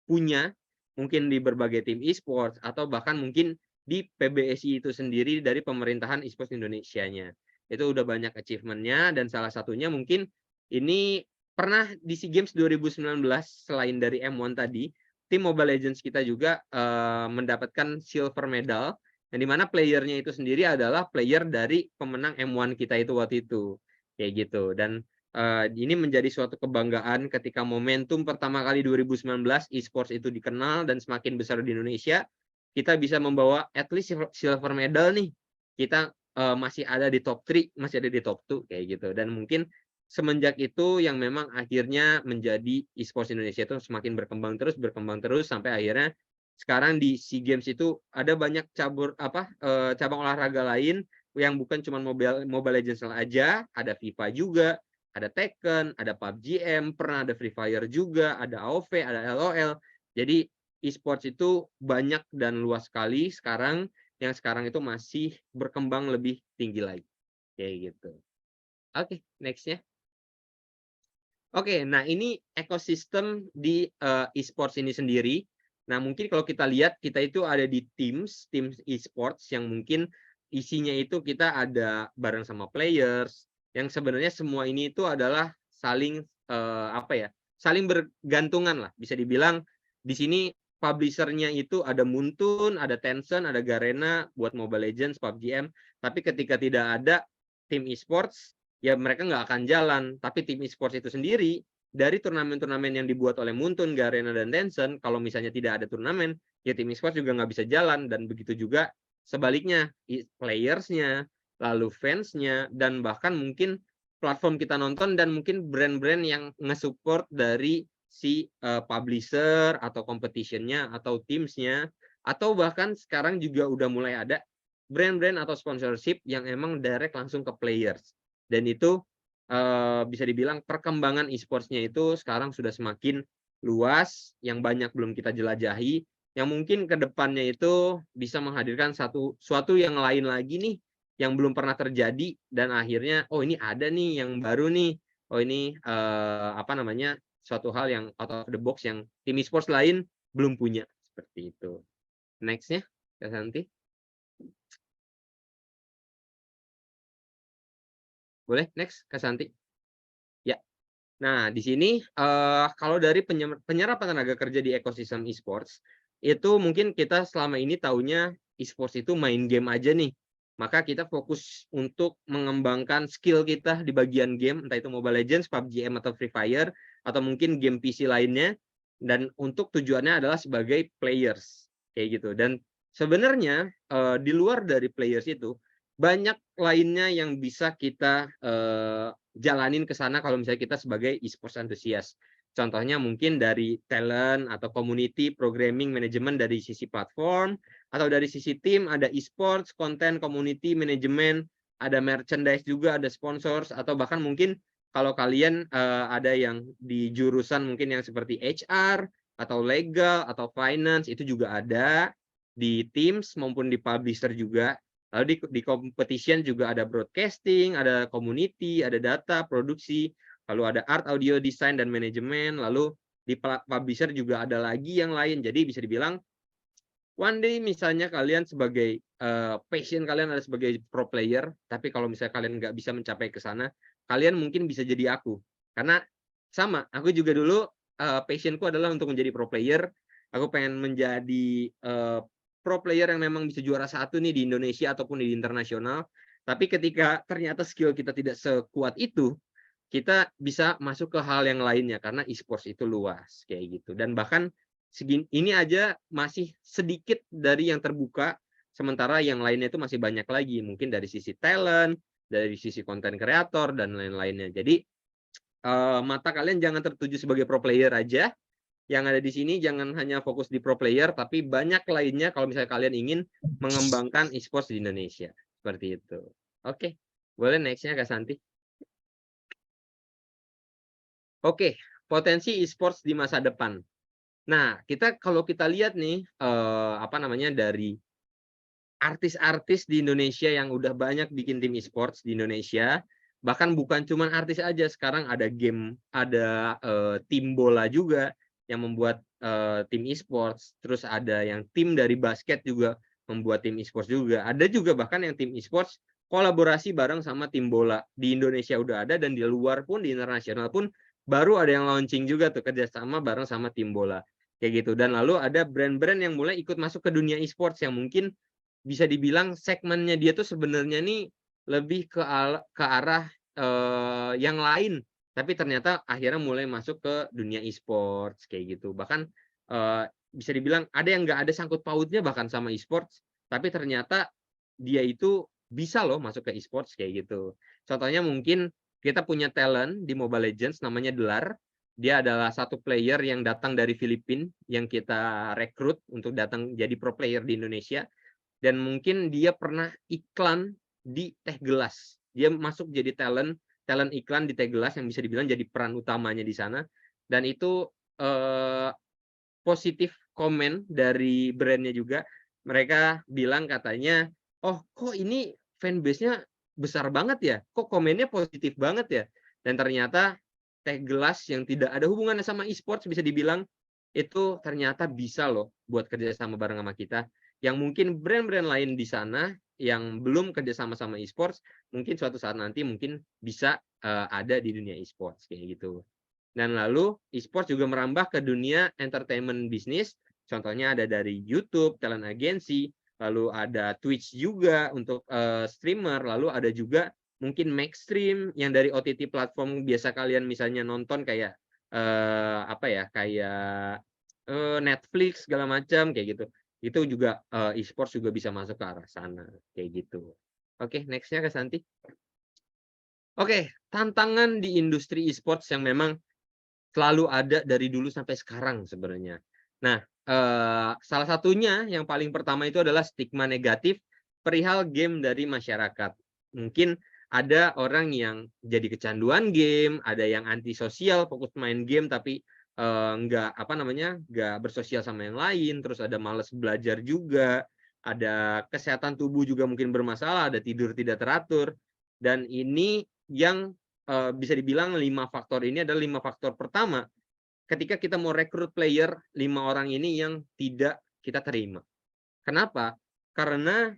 punya mungkin di berbagai tim e-sports atau bahkan mungkin di PBSI itu sendiri dari pemerintahan e-sports Indonesianya. Itu udah banyak achievement-nya dan salah satunya mungkin ini pernah di SEA Games 2019 selain dari M1 tadi, tim Mobile Legends kita juga mendapatkan silver medal, yang dimana playernya itu sendiri adalah player dari pemenang M1 kita itu waktu itu, kayak gitu. Dan ini menjadi suatu kebanggaan ketika momentum pertama kali 2019 e-sports itu dikenal dan semakin besar di Indonesia, kita bisa membawa at least silver medal nih. Kita masih ada di top 3, masih ada di top 2 kayak gitu. Dan mungkin semenjak itu yang memang akhirnya menjadi e-sports Indonesia itu semakin berkembang terus sampai akhirnya sekarang di SEA Games itu ada banyak cabang olahraga lain yang bukan cuma Mobile Legends aja, ada FIFA juga, ada Tekken, ada PUBG M, pernah ada Free Fire juga, ada AoV, ada LOL. Jadi e-sports itu banyak dan luas sekali sekarang, yang sekarang itu masih berkembang lebih tinggi lagi kayak gitu. Oke, next-nya. Oke, nah ini ekosistem di e-sports ini sendiri. Nah, mungkin kalau kita lihat, kita itu ada di tim e-sports yang mungkin isinya itu kita ada bareng sama players, yang sebenarnya semua ini itu adalah saling saling bergantungan lah. Bisa dibilang di sini publisher-nya itu ada Muntun, ada Tencent, ada Garena buat Mobile Legends, PUBG M. Tapi ketika tidak ada tim e-sports, ya mereka nggak akan jalan. Tapi tim e-sports itu sendiri, dari turnamen-turnamen yang dibuat oleh Muntun, Garena, dan Tencent, kalau misalnya tidak ada turnamen, ya tim e-sports juga nggak bisa jalan. Dan begitu juga sebaliknya, players-nya, lalu fans-nya, dan bahkan mungkin platform kita nonton, dan mungkin brand-brand yang nge-support dari si publisher, atau competition-nya, atau teams-nya, atau bahkan sekarang juga udah mulai ada brand-brand atau sponsorship yang emang direct langsung ke players. Dan itu bisa dibilang perkembangan e-sports-nya itu sekarang sudah semakin luas, yang banyak belum kita jelajahi, yang mungkin ke depannya itu bisa menghadirkan suatu yang lain lagi nih, yang belum pernah terjadi, dan akhirnya, oh ini ada nih yang baru nih, oh ini suatu hal yang out of the box yang tim e-sports lain belum punya, seperti itu. Next-nya, Kak Santi. Boleh, next, Kak Santi. Ya. Nah, di sini kalau dari penyerapan tenaga kerja di ekosistem e-sports, itu mungkin kita selama ini taunya e-sports itu main game aja nih. Maka kita fokus untuk mengembangkan skill kita di bagian game, entah itu Mobile Legends, PUBG M, atau Free Fire, atau mungkin game PC lainnya. Dan untuk tujuannya adalah sebagai players, kayak gitu. Dan sebenarnya di luar dari players itu, banyak lainnya yang bisa kita jalanin ke sana kalau misalnya kita sebagai e-sports enthusiast. Contohnya mungkin dari talent atau community, programming, manajemen dari sisi platform, atau dari sisi tim ada e-sports, konten, community, manajemen, ada merchandise juga, ada sponsors, atau bahkan mungkin kalau kalian ada yang di jurusan mungkin yang seperti HR, atau legal, atau finance, itu juga ada di teams maupun di publisher juga. Lalu di competition juga ada broadcasting, ada community, ada data, produksi, lalu ada art, audio, design, dan manajemen. Lalu di publisher juga ada lagi yang lain. Jadi bisa dibilang, one day misalnya kalian sebagai passion kalian ada sebagai pro player, tapi kalau misalnya kalian nggak bisa mencapai ke sana, kalian mungkin bisa jadi aku. Karena sama, aku juga dulu passionku adalah untuk menjadi pro player. Aku pengen menjadi pro player yang memang bisa juara satu nih di Indonesia ataupun di internasional. Tapi ketika ternyata skill kita tidak sekuat itu, kita bisa masuk ke hal yang lainnya karena e-sports itu luas kayak gitu. Dan bahkan ini aja masih sedikit dari yang terbuka, sementara yang lainnya itu masih banyak lagi, mungkin dari sisi talent, dari sisi konten kreator dan lain-lainnya. Jadi mata kalian jangan tertuju sebagai pro player aja. Yang ada di sini jangan hanya fokus di pro player, tapi banyak lainnya kalau misalnya kalian ingin mengembangkan e-sports di Indonesia. Seperti itu. Oke, boleh next-nya Kak Santi. Oke, potensi e-sports di masa depan. Nah, kalau kita lihat nih, dari artis-artis di Indonesia yang udah banyak bikin tim e-sports di Indonesia, bahkan bukan cuma artis aja, sekarang ada tim bola juga yang membuat tim e-sports, terus ada yang tim dari basket juga membuat tim e-sports juga. Ada juga bahkan yang tim e-sports kolaborasi bareng sama tim bola. Di Indonesia udah ada, dan di luar pun, di internasional pun baru ada yang launching juga tuh, kerjasama bareng sama tim bola. Kayak gitu. Dan lalu ada brand-brand yang mulai ikut masuk ke dunia e-sports yang mungkin bisa dibilang segmennya dia tuh sebenarnya nih lebih ke arah yang lain, tapi ternyata akhirnya mulai masuk ke dunia e-sports kayak gitu. Bahkan bisa dibilang ada yang nggak ada sangkut pautnya bahkan sama e-sports, tapi ternyata dia itu bisa loh masuk ke e-sports kayak gitu. Contohnya mungkin kita punya talent di Mobile Legends namanya Delar. Dia adalah satu player yang datang dari Filipina yang kita rekrut untuk datang jadi pro player di Indonesia. Dan mungkin dia pernah iklan di Teh Gelas. Dia masuk jadi talent iklan di Teh Gelas yang bisa dibilang jadi peran utamanya di sana. Dan itu positif komen dari brandnya juga. Mereka bilang katanya, oh kok ini fanbase-nya besar banget ya? Kok komennya positif banget ya? Dan ternyata Teh Gelas yang tidak ada hubungannya sama e-sports bisa dibilang itu ternyata bisa loh buat kerjasama bareng sama kita. Yang mungkin brand-brand lain di sana yang belum kerjasama sama e-sports, mungkin suatu saat nanti mungkin bisa ada di dunia e-sports kayak gitu. Dan lalu e-sports juga merambah ke dunia entertainment bisnis. Contohnya ada dari YouTube, talent agency, lalu ada Twitch juga untuk streamer, lalu ada juga mungkin Maxstream yang dari OTT platform biasa kalian misalnya nonton kayak kayak Netflix segala macam kayak gitu. Itu juga e-sports juga bisa masuk ke arah sana kayak gitu. Oke, next-nya Kak Santi. Oke, tantangan di industri e-sports yang memang selalu ada dari dulu sampai sekarang sebenarnya. Nah, salah satunya yang paling pertama itu adalah stigma negatif perihal game dari masyarakat. Mungkin ada orang yang jadi kecanduan game, ada yang antisosial, fokus main game tapi nggak bersosial sama yang lain, terus ada malas belajar juga, ada kesehatan tubuh juga mungkin bermasalah, ada tidur tidak teratur, dan ini yang bisa dibilang 5 faktor ini adalah 5 faktor pertama ketika kita mau rekrut player, 5 orang ini yang tidak kita terima. Kenapa? Karena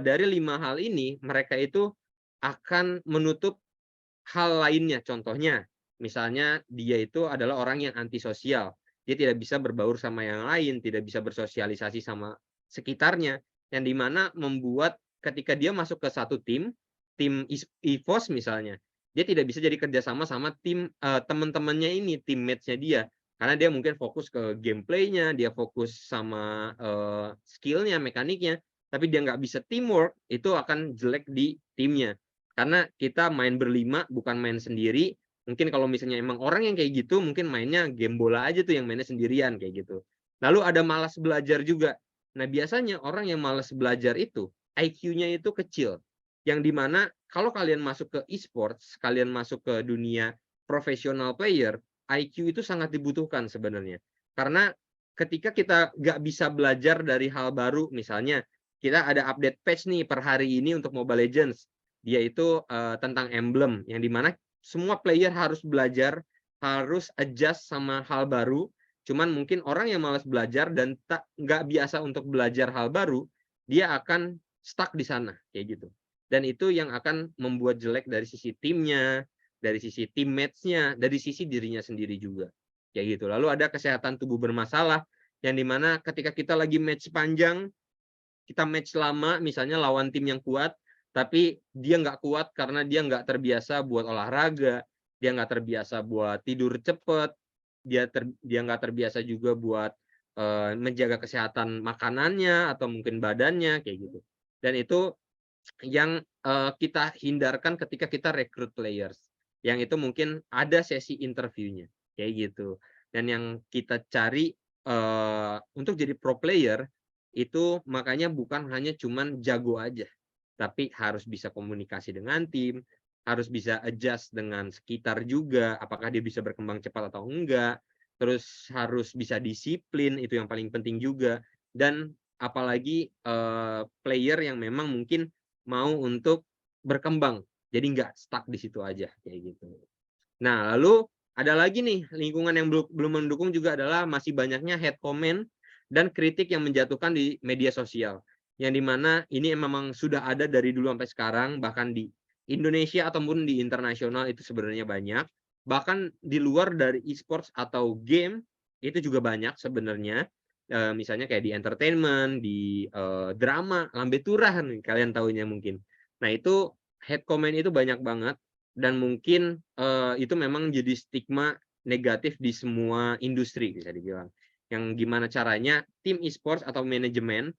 dari 5 hal ini mereka itu akan menutup hal lainnya. Contohnya, misalnya dia itu adalah orang yang antisosial. Dia tidak bisa berbaur sama yang lain, tidak bisa bersosialisasi sama sekitarnya, yang dimana membuat ketika dia masuk ke satu tim EVOS misalnya, dia tidak bisa jadi kerjasama sama tim teman-temannya ini, teammates-nya dia. Karena dia mungkin fokus ke gameplay-nya, dia fokus sama skill-nya, mekaniknya, tapi dia nggak bisa teamwork, itu akan jelek di timnya. Karena kita main berlima, bukan main sendiri. Mungkin kalau misalnya emang orang yang kayak gitu, mungkin mainnya game bola aja tuh yang mainnya sendirian kayak gitu. Lalu ada malas belajar juga. Nah, biasanya orang yang malas belajar itu, IQ-nya itu kecil. Yang dimana kalau kalian masuk ke e-sports, kalian masuk ke dunia profesional player, IQ itu sangat dibutuhkan sebenarnya. Karena ketika kita nggak bisa belajar dari hal baru, misalnya kita ada update patch nih per hari ini untuk Mobile Legends. Dia itu tentang emblem, yang dimana semua player harus belajar, harus adjust sama hal baru. Cuman mungkin orang yang malas belajar dan nggak biasa untuk belajar hal baru, dia akan stuck di sana kayak gitu. Dan itu yang akan membuat jelek dari sisi timnya, dari sisi teammates-nya, dari sisi dirinya sendiri juga. Kayak gitu. Lalu ada kesehatan tubuh bermasalah, yang dimana ketika kita lagi match panjang, kita match lama, misalnya lawan tim yang kuat, tapi dia nggak kuat karena dia nggak terbiasa buat olahraga, dia nggak terbiasa buat tidur cepat, dia nggak terbiasa juga buat menjaga kesehatan makanannya atau mungkin badannya kayak gitu. Dan itu yang kita hindarkan ketika kita rekrut players. Yang itu mungkin ada sesi interviewnya kayak gitu. Dan yang kita cari untuk jadi pro player itu makanya bukan hanya cuman jago aja, tapi harus bisa komunikasi dengan tim, harus bisa adjust dengan sekitar juga, apakah dia bisa berkembang cepat atau enggak, terus harus bisa disiplin, itu yang paling penting juga, dan apalagi player yang memang mungkin mau untuk berkembang, jadi nggak stuck di situ aja kayak gitu. Nah, lalu ada lagi nih lingkungan yang belum mendukung juga adalah masih banyaknya hate comment dan kritik yang menjatuhkan di media sosial. Yang dimana ini memang sudah ada dari dulu sampai sekarang, bahkan di Indonesia ataupun di internasional itu sebenarnya banyak. Bahkan di luar dari e-sports atau game itu juga banyak sebenarnya. Misalnya kayak di entertainment, di drama, Lambe Turah nih, kalian tahunya mungkin. Nah itu hate comment itu banyak banget. Dan mungkin itu memang jadi stigma negatif di semua industri bisa dibilang. Yang gimana caranya tim e-sports atau manajemen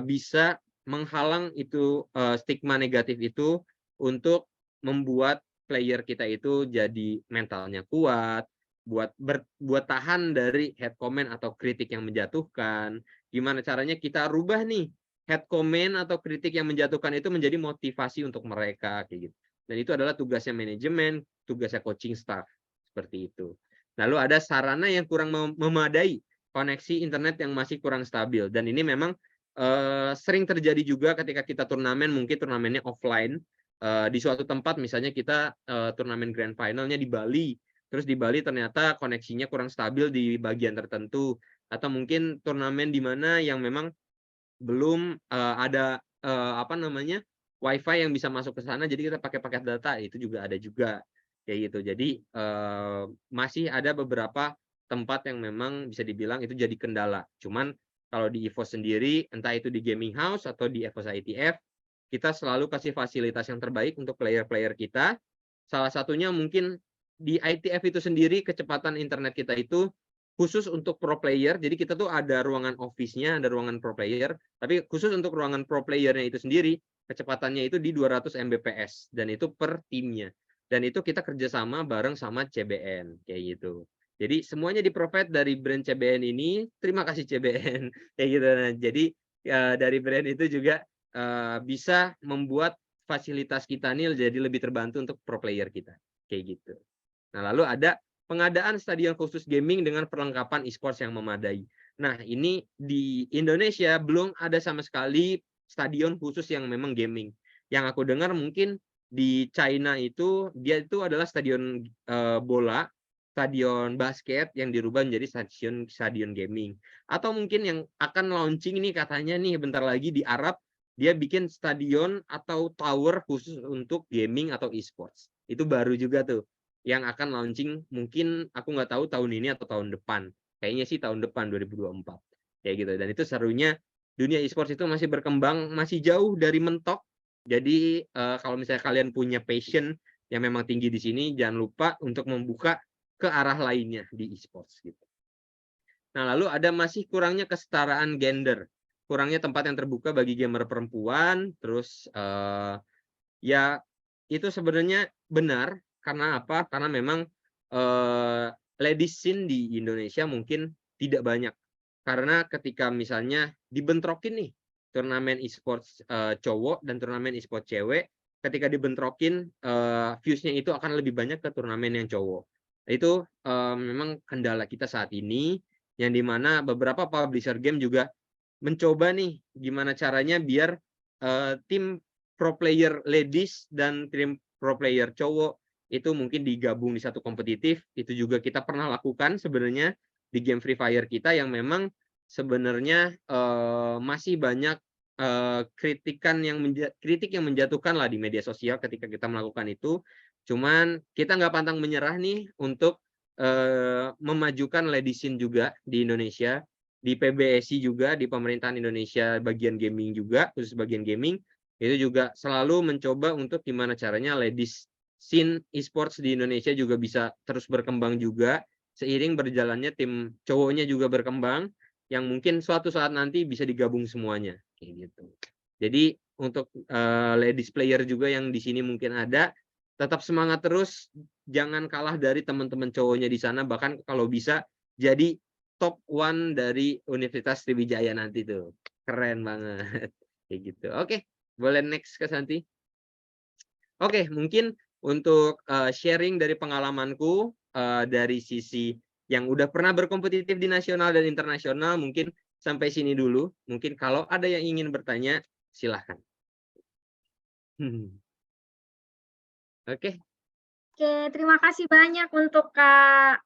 bisa menghalang itu stigma negatif itu untuk membuat player kita itu jadi mentalnya kuat, buat tahan dari head comment atau kritik yang menjatuhkan. Gimana caranya kita rubah nih head comment atau kritik yang menjatuhkan itu menjadi motivasi untuk mereka kayak gitu. Dan itu adalah tugasnya manajemen, tugasnya coaching staff seperti itu. Lalu ada sarana yang kurang memadai, koneksi internet yang masih kurang stabil, dan ini memang sering terjadi juga ketika kita turnamen, mungkin turnamennya offline di suatu tempat, misalnya kita turnamen grand finalnya di Bali, terus di Bali ternyata koneksinya kurang stabil di bagian tertentu, atau mungkin turnamen di mana yang memang belum ada apa namanya WiFi yang bisa masuk ke sana, jadi kita pakai paket data, itu juga ada juga kayak gitu. Jadi masih ada beberapa tempat yang memang bisa dibilang itu jadi kendala. Cuman kalau di EVOS sendiri, entah itu di gaming house atau di EVOS ITF, kita selalu kasih fasilitas yang terbaik untuk player-player kita. Salah satunya mungkin di ITF itu sendiri, kecepatan internet kita itu khusus untuk pro player. Jadi kita tuh ada ruangan office-nya, ada ruangan pro player, tapi khusus untuk ruangan pro player-nya itu sendiri, kecepatannya itu di 200 Mbps, dan itu per timnya. Dan itu kita kerjasama bareng sama CBN, kayak gitu. Jadi semuanya di-provide dari brand CBN ini, terima kasih CBN, kayak gitu. Nah, jadi dari brand itu juga bisa membuat fasilitas kita nih jadi lebih terbantu untuk pro player kita, kayak gitu. Nah, lalu ada pengadaan stadion khusus gaming dengan perlengkapan e-sports yang memadai. Nah, ini di Indonesia belum ada sama sekali stadion khusus yang memang gaming. Yang aku dengar mungkin di China itu dia itu adalah stadion bola, stadion basket yang dirubah menjadi stadion gaming. Atau mungkin yang akan launching ini katanya nih bentar lagi di Arab, dia bikin stadion atau tower khusus untuk gaming atau e-sports. Itu baru juga tuh yang akan launching, mungkin aku nggak tahu tahun ini atau tahun depan. Kayaknya sih tahun depan 2024. Kayak gitu. Dan itu serunya dunia e-sports itu masih berkembang, masih jauh dari mentok. Jadi kalau misalnya kalian punya passion yang memang tinggi di sini, jangan lupa untuk membuka ke arah lainnya di e-sports gitu. Nah, lalu ada masih kurangnya kesetaraan gender. Kurangnya tempat yang terbuka bagi gamer perempuan, terus ya itu sebenarnya benar. Karena apa? Karena memang ladies scene di Indonesia mungkin tidak banyak. Karena ketika misalnya dibentrokin nih turnamen e-sports cowok dan turnamen e-sports cewek, ketika dibentrokin views-nya itu akan lebih banyak ke turnamen yang cowok. Itu memang kendala kita saat ini, yang dimana beberapa publisher game juga mencoba nih gimana caranya biar tim pro player ladies dan tim pro player cowok itu mungkin digabung di satu kompetitif. Itu juga kita pernah lakukan sebenarnya di game Free Fire kita, yang memang sebenarnya masih banyak kritik yang menjatuhkan lah di media sosial ketika kita melakukan itu. Cuman kita nggak pantang menyerah nih untuk memajukan ladies scene juga di Indonesia, di PBSI juga, di pemerintahan Indonesia bagian gaming juga, khusus bagian gaming itu juga selalu mencoba untuk gimana caranya ladies scene e-sports di Indonesia juga bisa terus berkembang juga, seiring berjalannya tim cowoknya juga berkembang. yang mungkin suatu saat nanti bisa digabung semuanya kayak gitu. Jadi untuk ladies player juga yang di sini mungkin ada, tetap semangat terus, jangan kalah dari teman-teman cowoknya di sana, bahkan kalau bisa jadi top one dari Universitas Sriwijaya nanti tuh. Keren banget. Kayak gitu. Oke, boleh next ke Santi. Oke, mungkin untuk sharing dari pengalamanku dari sisi yang udah pernah berkompetitif di nasional dan internasional, mungkin sampai sini dulu. Mungkin kalau ada yang ingin bertanya, silahkan. Oke, Oke, terima kasih banyak untuk Kak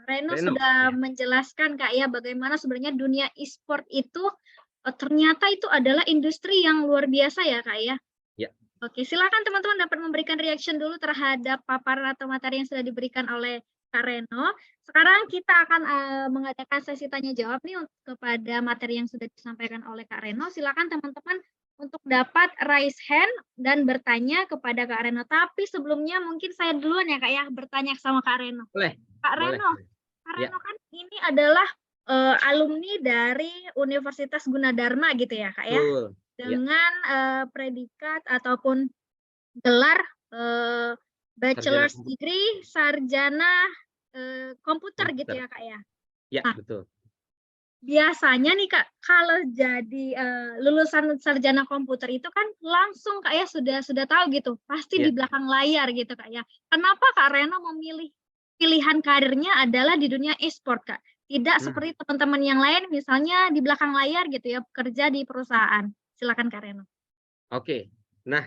Reno Reno. sudah Ya. menjelaskan Kak ya bagaimana sebenarnya dunia e-sport itu ternyata itu adalah industri yang luar biasa ya Kak ya. Ya. Oke, silakan teman-teman dapat memberikan reaction dulu terhadap paparan atau materi yang sudah diberikan oleh Kak Reno. Sekarang kita akan mengadakan sesi tanya jawab nih kepada materi yang sudah disampaikan oleh Kak Reno. Silakan teman-teman untuk dapat raise hand dan bertanya kepada Kak Reno. Tapi sebelumnya mungkin saya duluan ya Kak ya bertanya sama Kak Reno. Boleh. Kak Reno, Kak Reno kan ini adalah alumni dari Universitas Gunadarma gitu ya Kak ya. Betul. Dengan predikat ataupun gelar bachelor's degree sarjana komputer gitu ya Kak ya. Ya, nah, betul. Biasanya nih Kak, kalau jadi lulusan sarjana komputer itu kan langsung Kak ya sudah tahu gitu, pasti di belakang layar gitu Kak ya. Kenapa Kak Reno memilih pilihan karirnya adalah di dunia e-sport Kak? Tidak seperti teman-teman yang lain misalnya di belakang layar gitu ya, kerja di perusahaan. Silakan Kak Reno. Oke. Nah,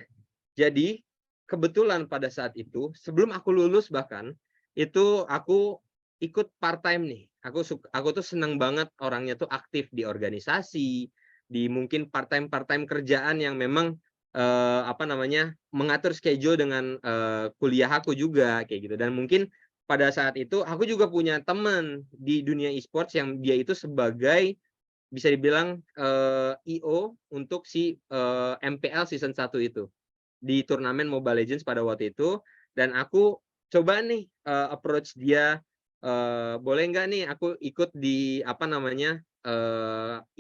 jadi kebetulan pada saat itu sebelum aku lulus bahkan itu aku ikut part time nih. Aku tuh seneng banget orangnya tuh aktif di organisasi, di mungkin part time kerjaan yang memang mengatur schedule dengan kuliah aku juga kayak gitu. Dan mungkin pada saat itu aku juga punya teman di dunia e-sports yang dia itu sebagai bisa dibilang IO untuk si MPL season 1 itu di turnamen Mobile Legends pada waktu itu. Dan aku coba nih approach dia, boleh nggak nih aku ikut di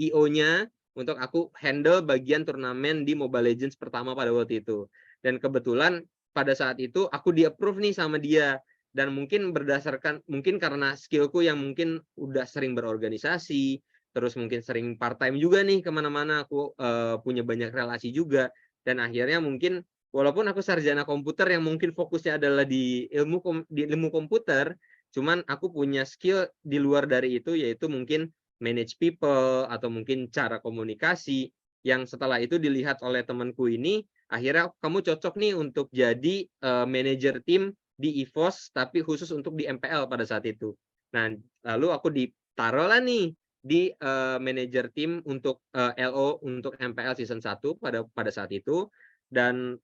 IO-nya untuk aku handle bagian turnamen di Mobile Legends pertama pada waktu itu. Dan kebetulan pada saat itu aku di-approve nih sama dia. Dan mungkin mungkin karena skillku yang mungkin udah sering berorganisasi, terus mungkin sering part time juga nih kemana-mana, aku punya banyak relasi juga. Dan akhirnya mungkin walaupun aku sarjana komputer yang mungkin fokusnya adalah di ilmu komputer, cuman aku punya skill di luar dari itu, yaitu mungkin manage people atau mungkin cara komunikasi, yang setelah itu dilihat oleh temanku ini, akhirnya kamu cocok nih untuk jadi manajer tim di EVOS, tapi khusus untuk di MPL pada saat itu. Nah, lalu aku ditaruh lah nih di manajer tim untuk LO untuk MPL season 1 pada saat itu. Dan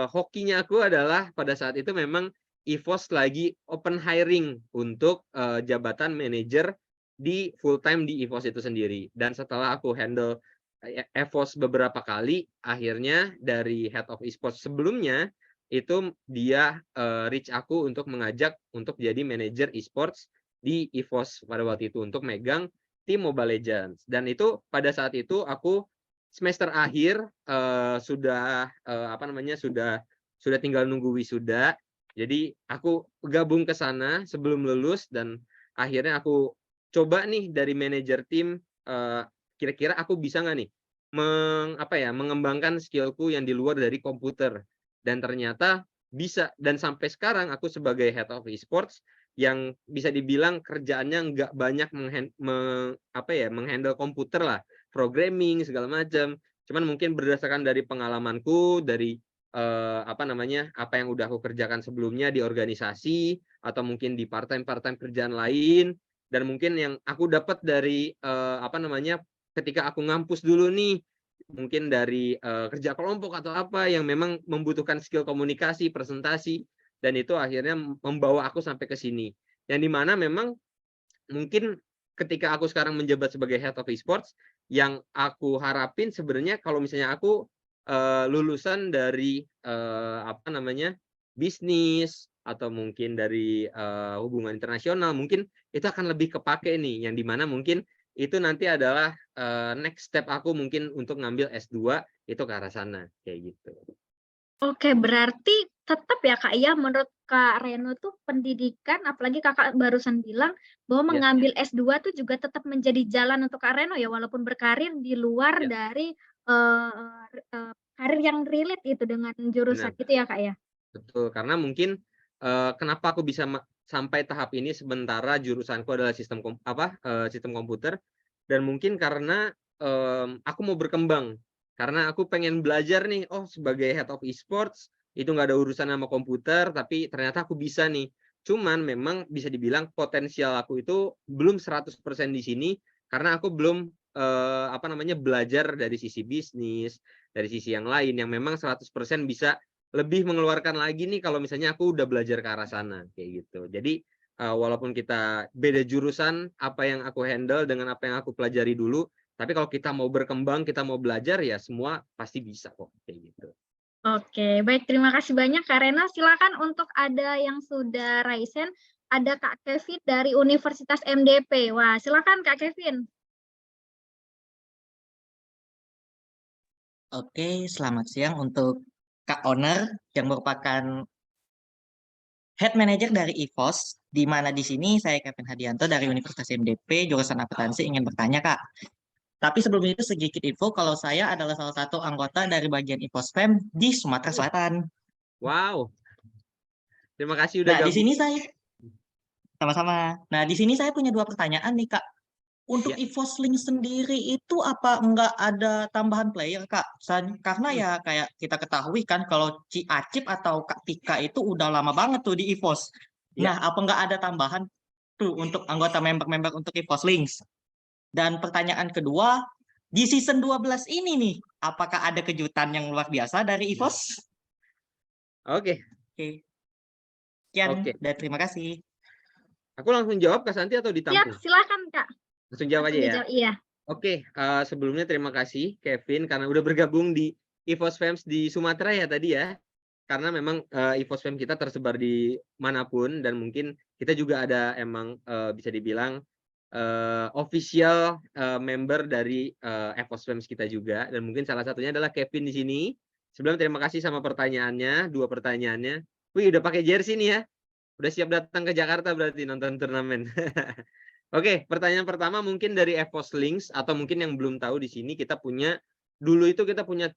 hokinya aku adalah pada saat itu memang EVOS lagi open hiring untuk jabatan manajer di full time di EVOS itu sendiri. Dan setelah aku handle EVOS beberapa kali, akhirnya dari head of esports sebelumnya itu dia reach aku untuk mengajak untuk jadi manajer esports di EVOS pada waktu itu untuk megang tim Mobile Legends. Dan itu pada saat itu aku semester akhir sudah sudah tinggal nunggu wisuda. Jadi aku gabung ke sana sebelum lulus, dan akhirnya aku coba nih dari manajer tim, kira-kira aku bisa nggak nih mengembangkan skillku yang di luar dari komputer. Dan ternyata bisa, dan sampai sekarang aku sebagai head of esports yang bisa dibilang kerjaannya nggak banyak menghandle komputer lah, programming segala macam. Cuman mungkin berdasarkan dari pengalamanku, dari apa yang udah aku kerjakan sebelumnya di organisasi atau mungkin di part time kerjaan lain, dan mungkin yang aku dapat dari ketika aku ngampus dulu nih, mungkin dari kerja kelompok atau apa yang memang membutuhkan skill komunikasi, presentasi, dan itu akhirnya membawa aku sampai ke sini. Yang dimana memang mungkin ketika aku sekarang menjabat sebagai head of esports, yang aku harapin sebenarnya kalau misalnya aku lulusan dari bisnis atau mungkin dari hubungan internasional, mungkin itu akan lebih kepake nih, yang dimana mungkin itu nanti adalah next step aku mungkin untuk ngambil S2 itu ke arah sana kayak gitu. Oke, berarti tetap ya Kak ya, menurut Kak Reno tuh pendidikan, apalagi Kakak barusan bilang bahwa Ya. mengambil S2 tuh juga tetap menjadi jalan untuk Kak Reno ya, walaupun berkarir di luar Ya. dari karir yang relate gitu dengan jurusan Benar. gitu ya Kak ya? Betul, karena mungkin kenapa aku bisa sampai tahap ini sementara jurusanku adalah sistem komputer, dan mungkin karena aku mau berkembang, karena aku pengen belajar nih, oh sebagai head of esports itu nggak ada urusan sama komputer, tapi ternyata aku bisa nih. Cuman memang bisa dibilang potensial aku itu belum 100% di sini karena aku belum belajar dari sisi bisnis, dari sisi yang lain yang memang 100% bisa lebih mengeluarkan lagi nih kalau misalnya aku udah belajar ke arah sana kayak gitu. Jadi walaupun kita beda jurusan, apa yang aku handle dengan apa yang aku pelajari dulu, tapi kalau kita mau berkembang, kita mau belajar ya semua pasti bisa kok kayak gitu. Oke, baik, terima kasih banyak Kak Rena. Silakan untuk ada yang sudah raise hand, ada Kak Kevin dari Universitas MDP. Wah, silakan Kak Kevin. Oke, selamat siang untuk Kak Owner yang merupakan Head Manager dari EVOS, di mana di sini saya Kevin Hadianto dari Universitas MDP, jurusan akuntansi ingin bertanya Kak. Tapi sebelum itu sedikit info kalau saya adalah salah satu anggota dari bagian EVOS FEM di Sumatera Selatan. Wow, terima kasih udah Nah, di gabung. sini saya sama-sama. Nah, di sini saya punya 2 pertanyaan nih Kak. Untuk Ya. EVOS Link sendiri itu apa enggak ada tambahan player, Kak? Karena ya kayak kita ketahui kan kalau Ci Acip atau Kak Tika itu udah lama banget tuh di EVOS. Ya. Nah, apa enggak ada tambahan tuh untuk anggota member-member untuk EVOS Links? Dan pertanyaan kedua, di season 12 ini nih, apakah ada kejutan yang luar biasa dari EVOS? Oke. Oke. Sekian, Oke. dan terima kasih. Aku langsung jawab Kak Santi atau ditampung? Siap, silakan Kak. Langsung jawab aja ya. Dijawab, iya. Oke, sebelumnya terima kasih Kevin karena udah bergabung di EVOS FEMS di Sumatera ya tadi ya. Karena memang EVOS FEMS kita tersebar di manapun dan mungkin kita juga ada emang bisa dibilang official member dari EVOS FEMS kita juga, dan mungkin salah satunya adalah Kevin di sini. Sebelum terima kasih sama pertanyaannya, 2 pertanyaannya. Wih, udah pakai jersey nih ya. Udah siap datang ke Jakarta berarti nonton turnamen. Oke, pertanyaan pertama mungkin dari EVOS Links atau mungkin yang belum tahu di sini kita punya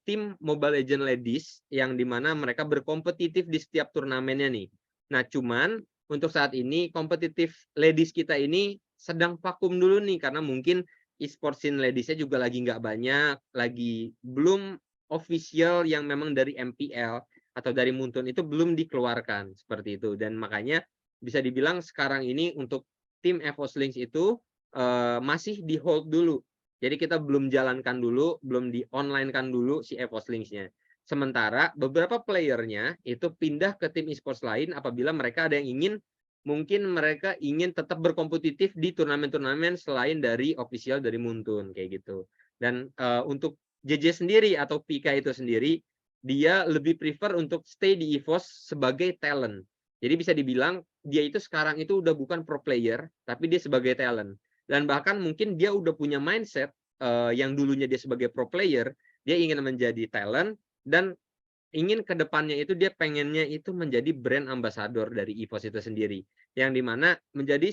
tim Mobile Legends Ladies yang dimana mereka berkompetitif di setiap turnamennya nih. Nah, cuman untuk saat ini kompetitif ladies kita ini sedang vakum dulu nih karena mungkin e-sport scene ladiesnya juga lagi nggak banyak, lagi belum official yang memang dari MPL atau dari Muntun itu belum dikeluarkan seperti itu, dan makanya bisa dibilang sekarang ini untuk tim EVOS Links itu masih di hold dulu. Jadi kita belum jalankan dulu, belum di online-kan dulu si EVOS Links-nya. Sementara beberapa playernya itu pindah ke tim esports lain apabila mereka ada yang mungkin mereka ingin tetap berkompetitif di turnamen-turnamen selain dari official dari Muntun kayak gitu. Dan untuk JJ sendiri atau Pika itu sendiri, dia lebih prefer untuk stay di EVOS sebagai talent. Jadi bisa dibilang dia itu sekarang itu udah bukan pro player, tapi dia sebagai talent. Dan bahkan mungkin dia udah punya mindset yang dulunya dia sebagai pro player, dia ingin menjadi talent dan ingin ke depannya itu dia pengennya itu menjadi brand ambassador dari EVOS itu sendiri. Yang dimana menjadi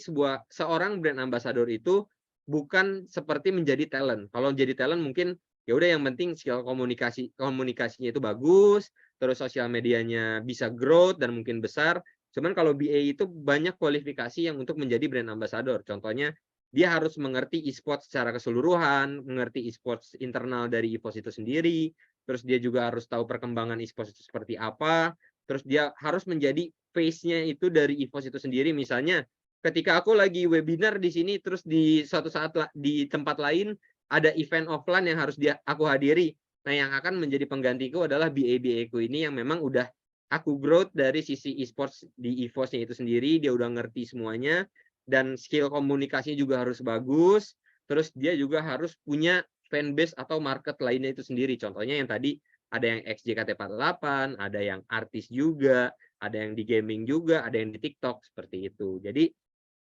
seorang brand ambassador itu bukan seperti menjadi talent. Kalau jadi talent mungkin ya udah yang penting skill komunikasinya itu bagus, terus sosial medianya bisa growth dan mungkin besar. Cuman kalau BA itu banyak kualifikasi yang untuk menjadi brand ambassador. Contohnya dia harus mengerti e-sports secara keseluruhan, mengerti e-sports internal dari EVOS itu sendiri, terus dia juga harus tahu perkembangan e-sports itu seperti apa, terus dia harus menjadi face-nya itu dari EVOS itu sendiri. Misalnya ketika aku lagi webinar di sini, terus di suatu saat di tempat lain ada event offline yang harus aku hadiri. Nah, yang akan menjadi penggantiku adalah BA-BA ku ini yang memang udah aku growth dari sisi e-sports di EVOS-nya itu sendiri, dia udah ngerti semuanya, dan skill komunikasinya juga harus bagus, terus dia juga harus punya fanbase atau market lainnya itu sendiri. Contohnya yang tadi ada yang XJKT48, ada yang artis juga, ada yang di gaming juga, ada yang di TikTok, seperti itu. Jadi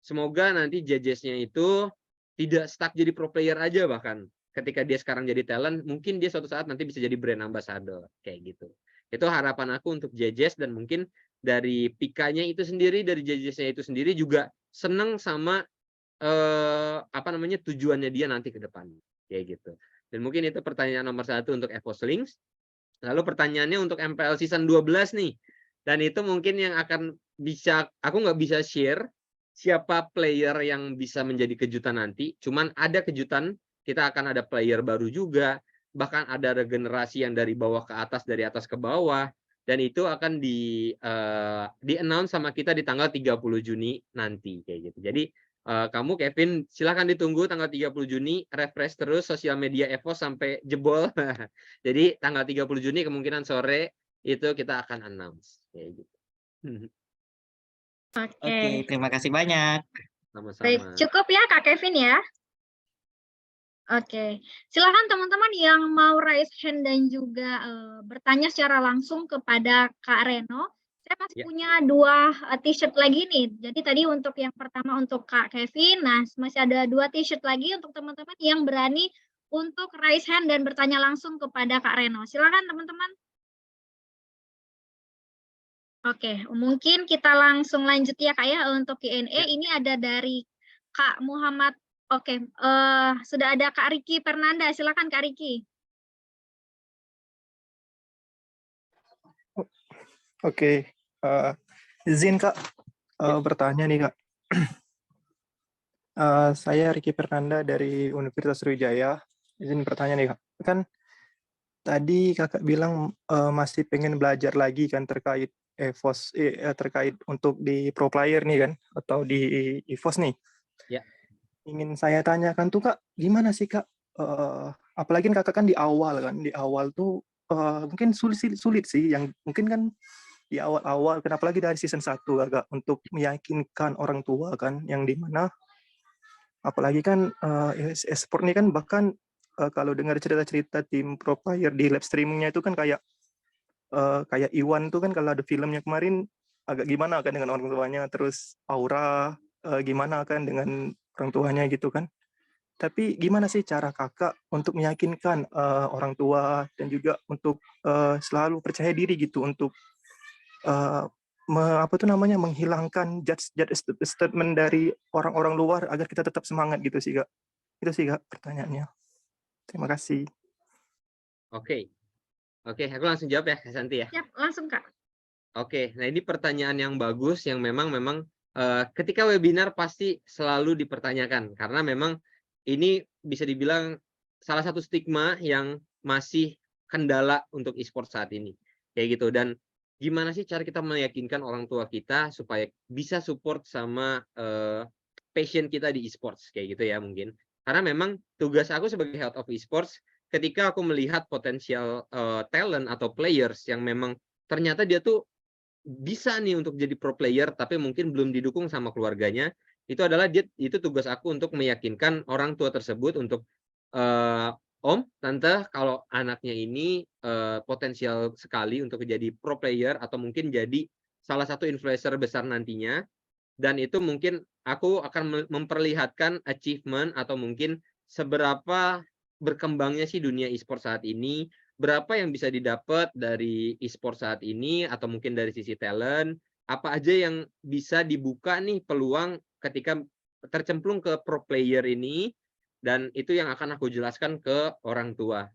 semoga nanti judges-nya itu tidak stuck jadi pro player aja, bahkan ketika dia sekarang jadi talent, mungkin dia suatu saat nanti bisa jadi brand ambassador kayak gitu. Itu harapan aku untuk JJS, dan mungkin dari Pika-nya itu sendiri, dari JJS-nya itu sendiri juga seneng sama tujuannya dia nanti ke depan kayak gitu. Dan mungkin itu pertanyaan nomor 1 untuk EVOS Links. Lalu pertanyaannya untuk MPL season 12 nih. Dan itu mungkin yang akan bisa, aku nggak bisa share siapa player yang bisa menjadi kejutan nanti. Cuman ada kejutan, kita akan ada player baru juga. Bahkan ada regenerasi yang dari bawah ke atas, dari atas ke bawah. Dan itu akan di-announce sama kita di tanggal 30 Juni nanti kayak gitu. Jadi kamu Kevin silahkan ditunggu tanggal 30 Juni, refresh terus sosial media EVOS sampai jebol. Jadi tanggal 30 Juni kemungkinan sore itu kita akan announce kayak gitu. Oke, terima kasih banyak. Baik, Sama-sama. cukup ya Kak Kevin ya. Oke, silakan teman-teman yang mau raise hand dan juga bertanya secara langsung kepada Kak Reno. Saya masih Ya. punya 2 t-shirt lagi nih. Jadi tadi untuk yang pertama untuk Kak Kevin, nah masih ada 2 t-shirt lagi untuk teman-teman yang berani untuk raise hand dan bertanya langsung kepada Kak Reno. Silakan teman-teman. Oke, mungkin kita langsung lanjut ya Kak ya untuk Q&A. Ya. Ini ada dari Kak Muhammad. Oke, sudah ada Kak Riki Fernanda. Silakan Kak Riki. Oke, izin Kak bertanya nih Kak. Saya Riki Fernanda dari Universitas Sriwijaya. Izin bertanya nih Kak. Kan tadi Kakak bilang masih pengen belajar lagi kan terkait EVOS, terkait untuk di pro player nih kan, atau di EVOS nih. Ya. Ingin saya tanyakan tuh Kak, gimana sih Kak? Apalagi Kakak kan di awal tuh mungkin sulit sih, yang mungkin kan di awal-awal, kenapa lagi dari season 1 agak untuk meyakinkan orang tua kan, yang dimana apalagi kan e-sport ini kan bahkan kalau dengar cerita-cerita tim pro player di live streamingnya itu kan kayak Iwan tuh kan kalau ada filmnya kemarin agak gimana kan dengan orang tuanya, terus Aura gimana kan dengan orang tuanya gitu kan. Tapi gimana sih cara Kakak untuk meyakinkan orang tua dan juga untuk selalu percaya diri gitu untuk menghilangkan judge statement dari orang-orang luar agar kita tetap semangat gitu sih Kak. Itu sih Kak pertanyaannya. Terima kasih. Oke, aku langsung jawab ya Kak Santi ya. Siap, langsung Kak. Oke, nah ini pertanyaan yang bagus yang memang ketika webinar pasti selalu dipertanyakan, karena memang ini bisa dibilang salah satu stigma yang masih kendala untuk e-sport saat ini kayak gitu. Dan gimana sih cara kita meyakinkan orang tua kita supaya bisa support sama passion kita di e-sports kayak gitu ya mungkin. Karena memang tugas aku sebagai head of e-sports, ketika aku melihat potensial talent atau players yang memang ternyata dia tuh bisa nih untuk jadi pro player tapi mungkin belum didukung sama keluarganya, itu tugas aku untuk meyakinkan orang tua tersebut untuk Om, Tante, kalau anaknya ini potensial sekali untuk jadi pro player atau mungkin jadi salah satu influencer besar nantinya, dan itu mungkin aku akan memperlihatkan achievement atau mungkin seberapa berkembangnya sih dunia e-sport saat ini, berapa yang bisa didapat dari e-sport saat ini atau mungkin dari sisi talent, apa aja yang bisa dibuka nih peluang ketika tercemplung ke pro player ini. Dan itu yang akan aku jelaskan ke orang tua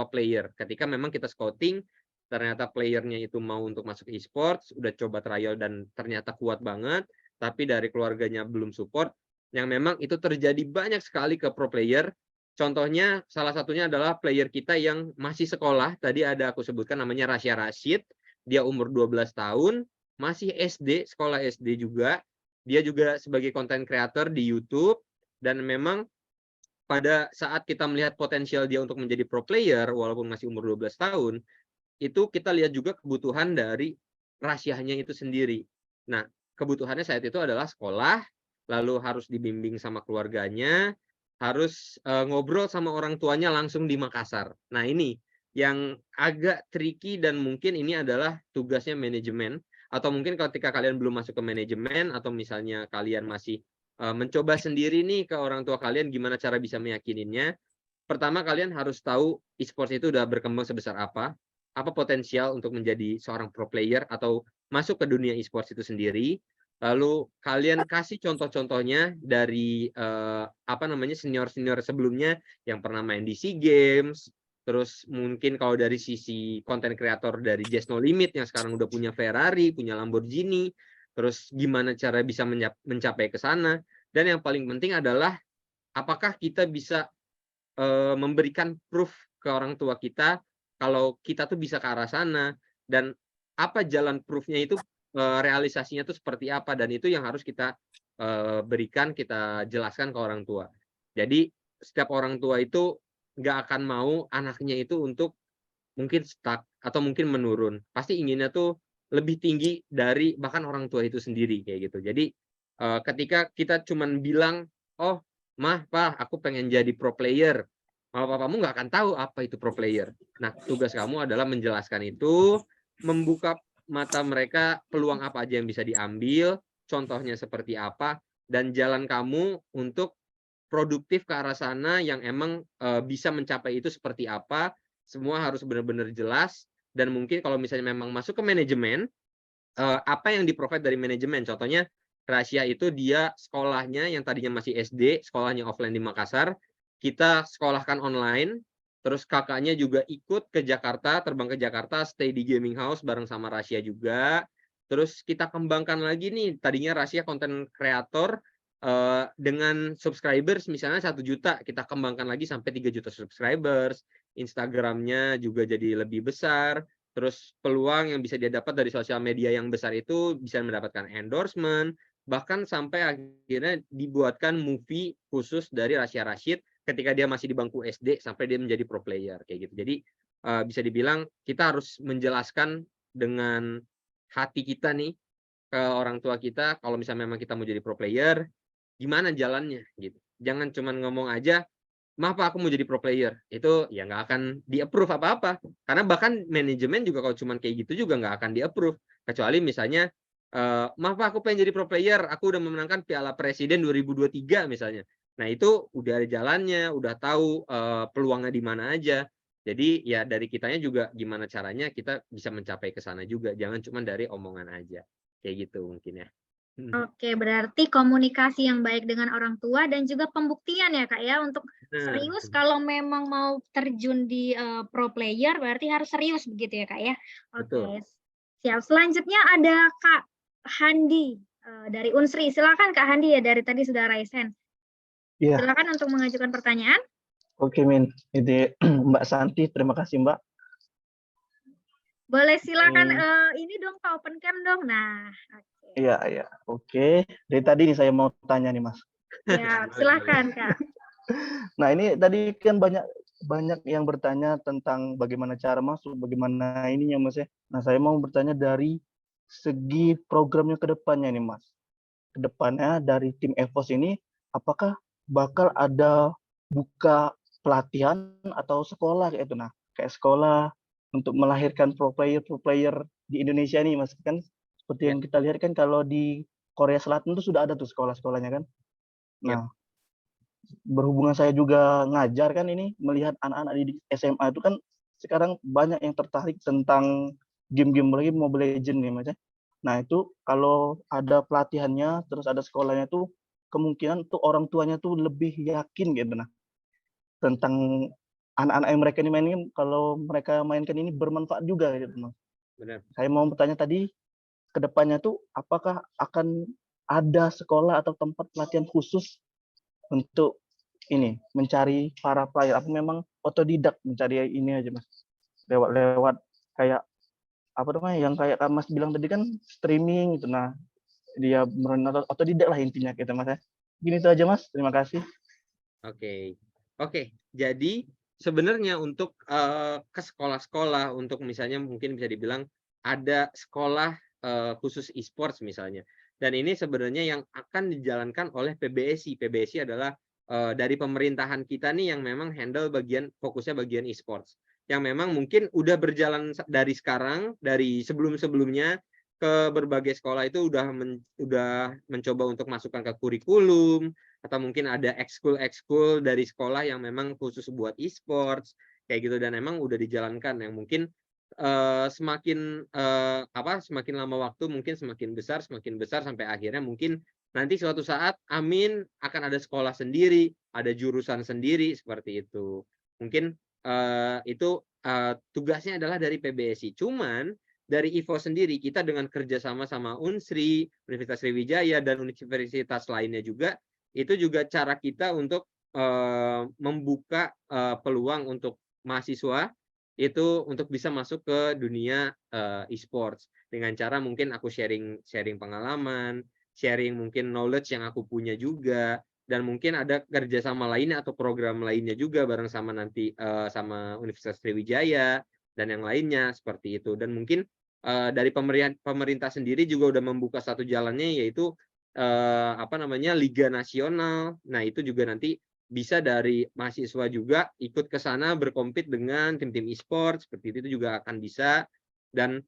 player. Ketika memang kita scouting, ternyata playernya itu mau untuk masuk e-sports, udah coba trial dan ternyata kuat banget, tapi dari keluarganya belum support, yang memang itu terjadi banyak sekali ke pro player. Contohnya, salah satunya adalah player kita yang masih sekolah, tadi ada aku sebutkan namanya Rasya Rashid, dia umur 12 tahun, masih SD, sekolah SD juga, dia juga sebagai content creator di YouTube, dan memang pada saat kita melihat potensial dia untuk menjadi pro player walaupun masih umur 12 tahun, itu kita lihat juga kebutuhan dari Rasyahnya itu sendiri. Nah, kebutuhannya saat itu adalah sekolah, lalu harus dibimbing sama keluarganya, harus ngobrol sama orang tuanya langsung di Makassar. Nah, ini yang agak tricky dan mungkin ini adalah tugasnya manajemen, atau mungkin ketika kalian belum masuk ke manajemen atau misalnya kalian masih mencoba sendiri nih ke orang tua kalian gimana cara bisa meyakininnya. Pertama, kalian harus tahu e-sports itu udah berkembang sebesar apa potensial untuk menjadi seorang pro player atau masuk ke dunia e-sports itu sendiri. Lalu kalian kasih contoh-contohnya dari senior-senior sebelumnya yang pernah main di SEA Games. Terus mungkin kalau dari sisi konten kreator dari Just No Limit yang sekarang udah punya Ferrari, punya Lamborghini, terus gimana cara bisa mencapai ke sana. Dan yang paling penting adalah apakah kita bisa memberikan proof ke orang tua kita kalau kita tuh bisa ke arah sana, dan apa jalan proof-nya itu, realisasinya tuh seperti apa, dan itu yang harus kita berikan, kita jelaskan ke orang tua. Jadi setiap orang tua itu nggak akan mau anaknya itu untuk mungkin stuck atau mungkin menurun. Pasti inginnya tuh lebih tinggi dari bahkan orang tua itu sendiri kayak gitu. Jadi ketika kita cuman bilang, "Oh, Mah, Pak, aku pengen jadi pro player." Mama papamu nggak akan tahu apa itu pro player. Nah, tugas kamu adalah menjelaskan itu, membuka mata mereka peluang apa aja yang bisa diambil, contohnya seperti apa, dan jalan kamu untuk produktif ke arah sana yang emang bisa mencapai itu seperti apa. Semua harus benar-benar jelas, dan mungkin kalau misalnya memang masuk ke manajemen, apa yang di-provide dari manajemen. Contohnya Rahasia itu dia sekolahnya yang tadinya masih SD, sekolahnya offline di Makassar, kita sekolahkan online, terus kakaknya juga ikut ke Jakarta, terbang ke Jakarta, stay di gaming house bareng sama Rahasia juga. Terus kita kembangkan lagi nih, tadinya Rahasia konten kreator dengan subscribers misalnya 1 juta, kita kembangkan lagi sampai 3 juta subscribers, Instagramnya juga jadi lebih besar, terus peluang yang bisa dia dapat dari sosial media yang besar itu bisa mendapatkan endorsement, bahkan sampai akhirnya dibuatkan movie khusus dari Rasya Rashid ketika dia masih di bangku SD sampai dia menjadi pro player kayak gitu. Jadi bisa dibilang kita harus menjelaskan dengan hati kita nih ke orang tua kita kalau misalnya memang kita mau jadi pro player, gimana jalannya gitu. Jangan cuma ngomong aja, "Maaf Pak, aku mau jadi pro player." Itu ya nggak akan di-approve apa-apa. Karena bahkan manajemen juga kalau cuma kayak gitu juga nggak akan di-approve. Kecuali misalnya, "Maaf Pak, aku pengen jadi pro player, aku udah memenangkan Piala Presiden 2023," misalnya. Nah itu udah ada jalannya, udah tahu peluangnya di mana aja. Jadi ya dari kitanya juga gimana caranya kita bisa mencapai ke sana juga. Jangan cuma dari omongan aja. Kayak gitu mungkin ya. Oke, berarti komunikasi yang baik dengan orang tua dan juga pembuktian ya Kak ya, untuk serius kalau memang mau terjun di pro player berarti harus serius begitu ya Kak ya. Betul. Oke, siap. Selanjutnya ada Kak Handi dari Unsri. Silakan Kak Handi ya, dari tadi sudah raise hand. Iya. Silakan untuk mengajukan pertanyaan. Oke, Min. Itu Mbak Santi, terima kasih Mbak. Boleh silakan ini dong Kak, open cam dong. Nah, oke. Iya. Oke. Dari tadi nih saya mau tanya nih, Mas. Ya, silakan Kak. Nah, ini tadi kan banyak yang bertanya tentang bagaimana cara masuk, bagaimana ininya, Mas ya. Nah, saya mau bertanya dari segi programnya ke depannya nih, Mas. Ke depannya dari tim EVOS ini, apakah bakal ada buka pelatihan atau sekolah kayak itu? Nah, kayak sekolah untuk melahirkan pro player di Indonesia nih, Mas. Kan seperti yang kita lihat kan kalau di Korea Selatan itu sudah ada tuh sekolah-sekolahnya kan. Nah, berhubungan saya juga ngajar kan ini, melihat anak-anak di SMA itu kan sekarang banyak yang tertarik tentang game-game lagi Mobile Legends nih, Mas ya. Nah, itu kalau ada pelatihannya, terus ada sekolahnya tuh kemungkinan tuh orang tuanya tuh lebih yakin gitu nah tentang anak-anak yang mereka ini mainin, kalau mereka mainkan ini bermanfaat juga gitu, Mas. Benar. Saya mau bertanya tadi ke depannya tuh apakah akan ada sekolah atau tempat pelatihan khusus untuk ini mencari para player, apa memang otodidak mencari ini aja Mas, lewat kayak apa namanya yang kayak Mas bilang tadi kan streaming gitu. Nah dia otodidak lah intinya gitu Mas ya. Gini itu aja Mas, terima kasih. Oke. Jadi sebenarnya untuk ke sekolah-sekolah, untuk misalnya mungkin bisa dibilang ada sekolah khusus e-sports misalnya. Dan ini sebenarnya yang akan dijalankan oleh PBSI. PBSI adalah dari pemerintahan kita nih yang memang handle fokusnya bagian e-sports. Yang memang mungkin udah berjalan dari sekarang, dari sebelum-sebelumnya, ke berbagai sekolah itu udah mencoba untuk masukkan ke kurikulum, atau mungkin ada ekskul dari sekolah yang memang khusus buat e-sports kayak gitu, dan memang udah dijalankan yang mungkin semakin lama waktu mungkin semakin besar sampai akhirnya mungkin nanti suatu saat amin akan ada sekolah sendiri, ada jurusan sendiri seperti itu. Mungkin itu tugasnya adalah dari PBSI. Cuman dari IVO sendiri kita dengan kerjasama sama Unsri, Universitas Sriwijaya dan universitas lainnya juga, itu juga cara kita untuk membuka peluang untuk mahasiswa itu untuk bisa masuk ke dunia e-sports dengan cara mungkin aku sharing pengalaman, sharing mungkin knowledge yang aku punya juga, dan mungkin ada kerjasama lainnya atau program lainnya juga bareng sama nanti sama Universitas Sriwijaya dan yang lainnya seperti itu. Dan mungkin dari pemerintah sendiri juga udah membuka satu jalannya, yaitu Liga Nasional. Nah itu juga nanti bisa dari mahasiswa juga ikut ke sana berkompet dengan tim-tim e-sport seperti itu juga akan bisa. Dan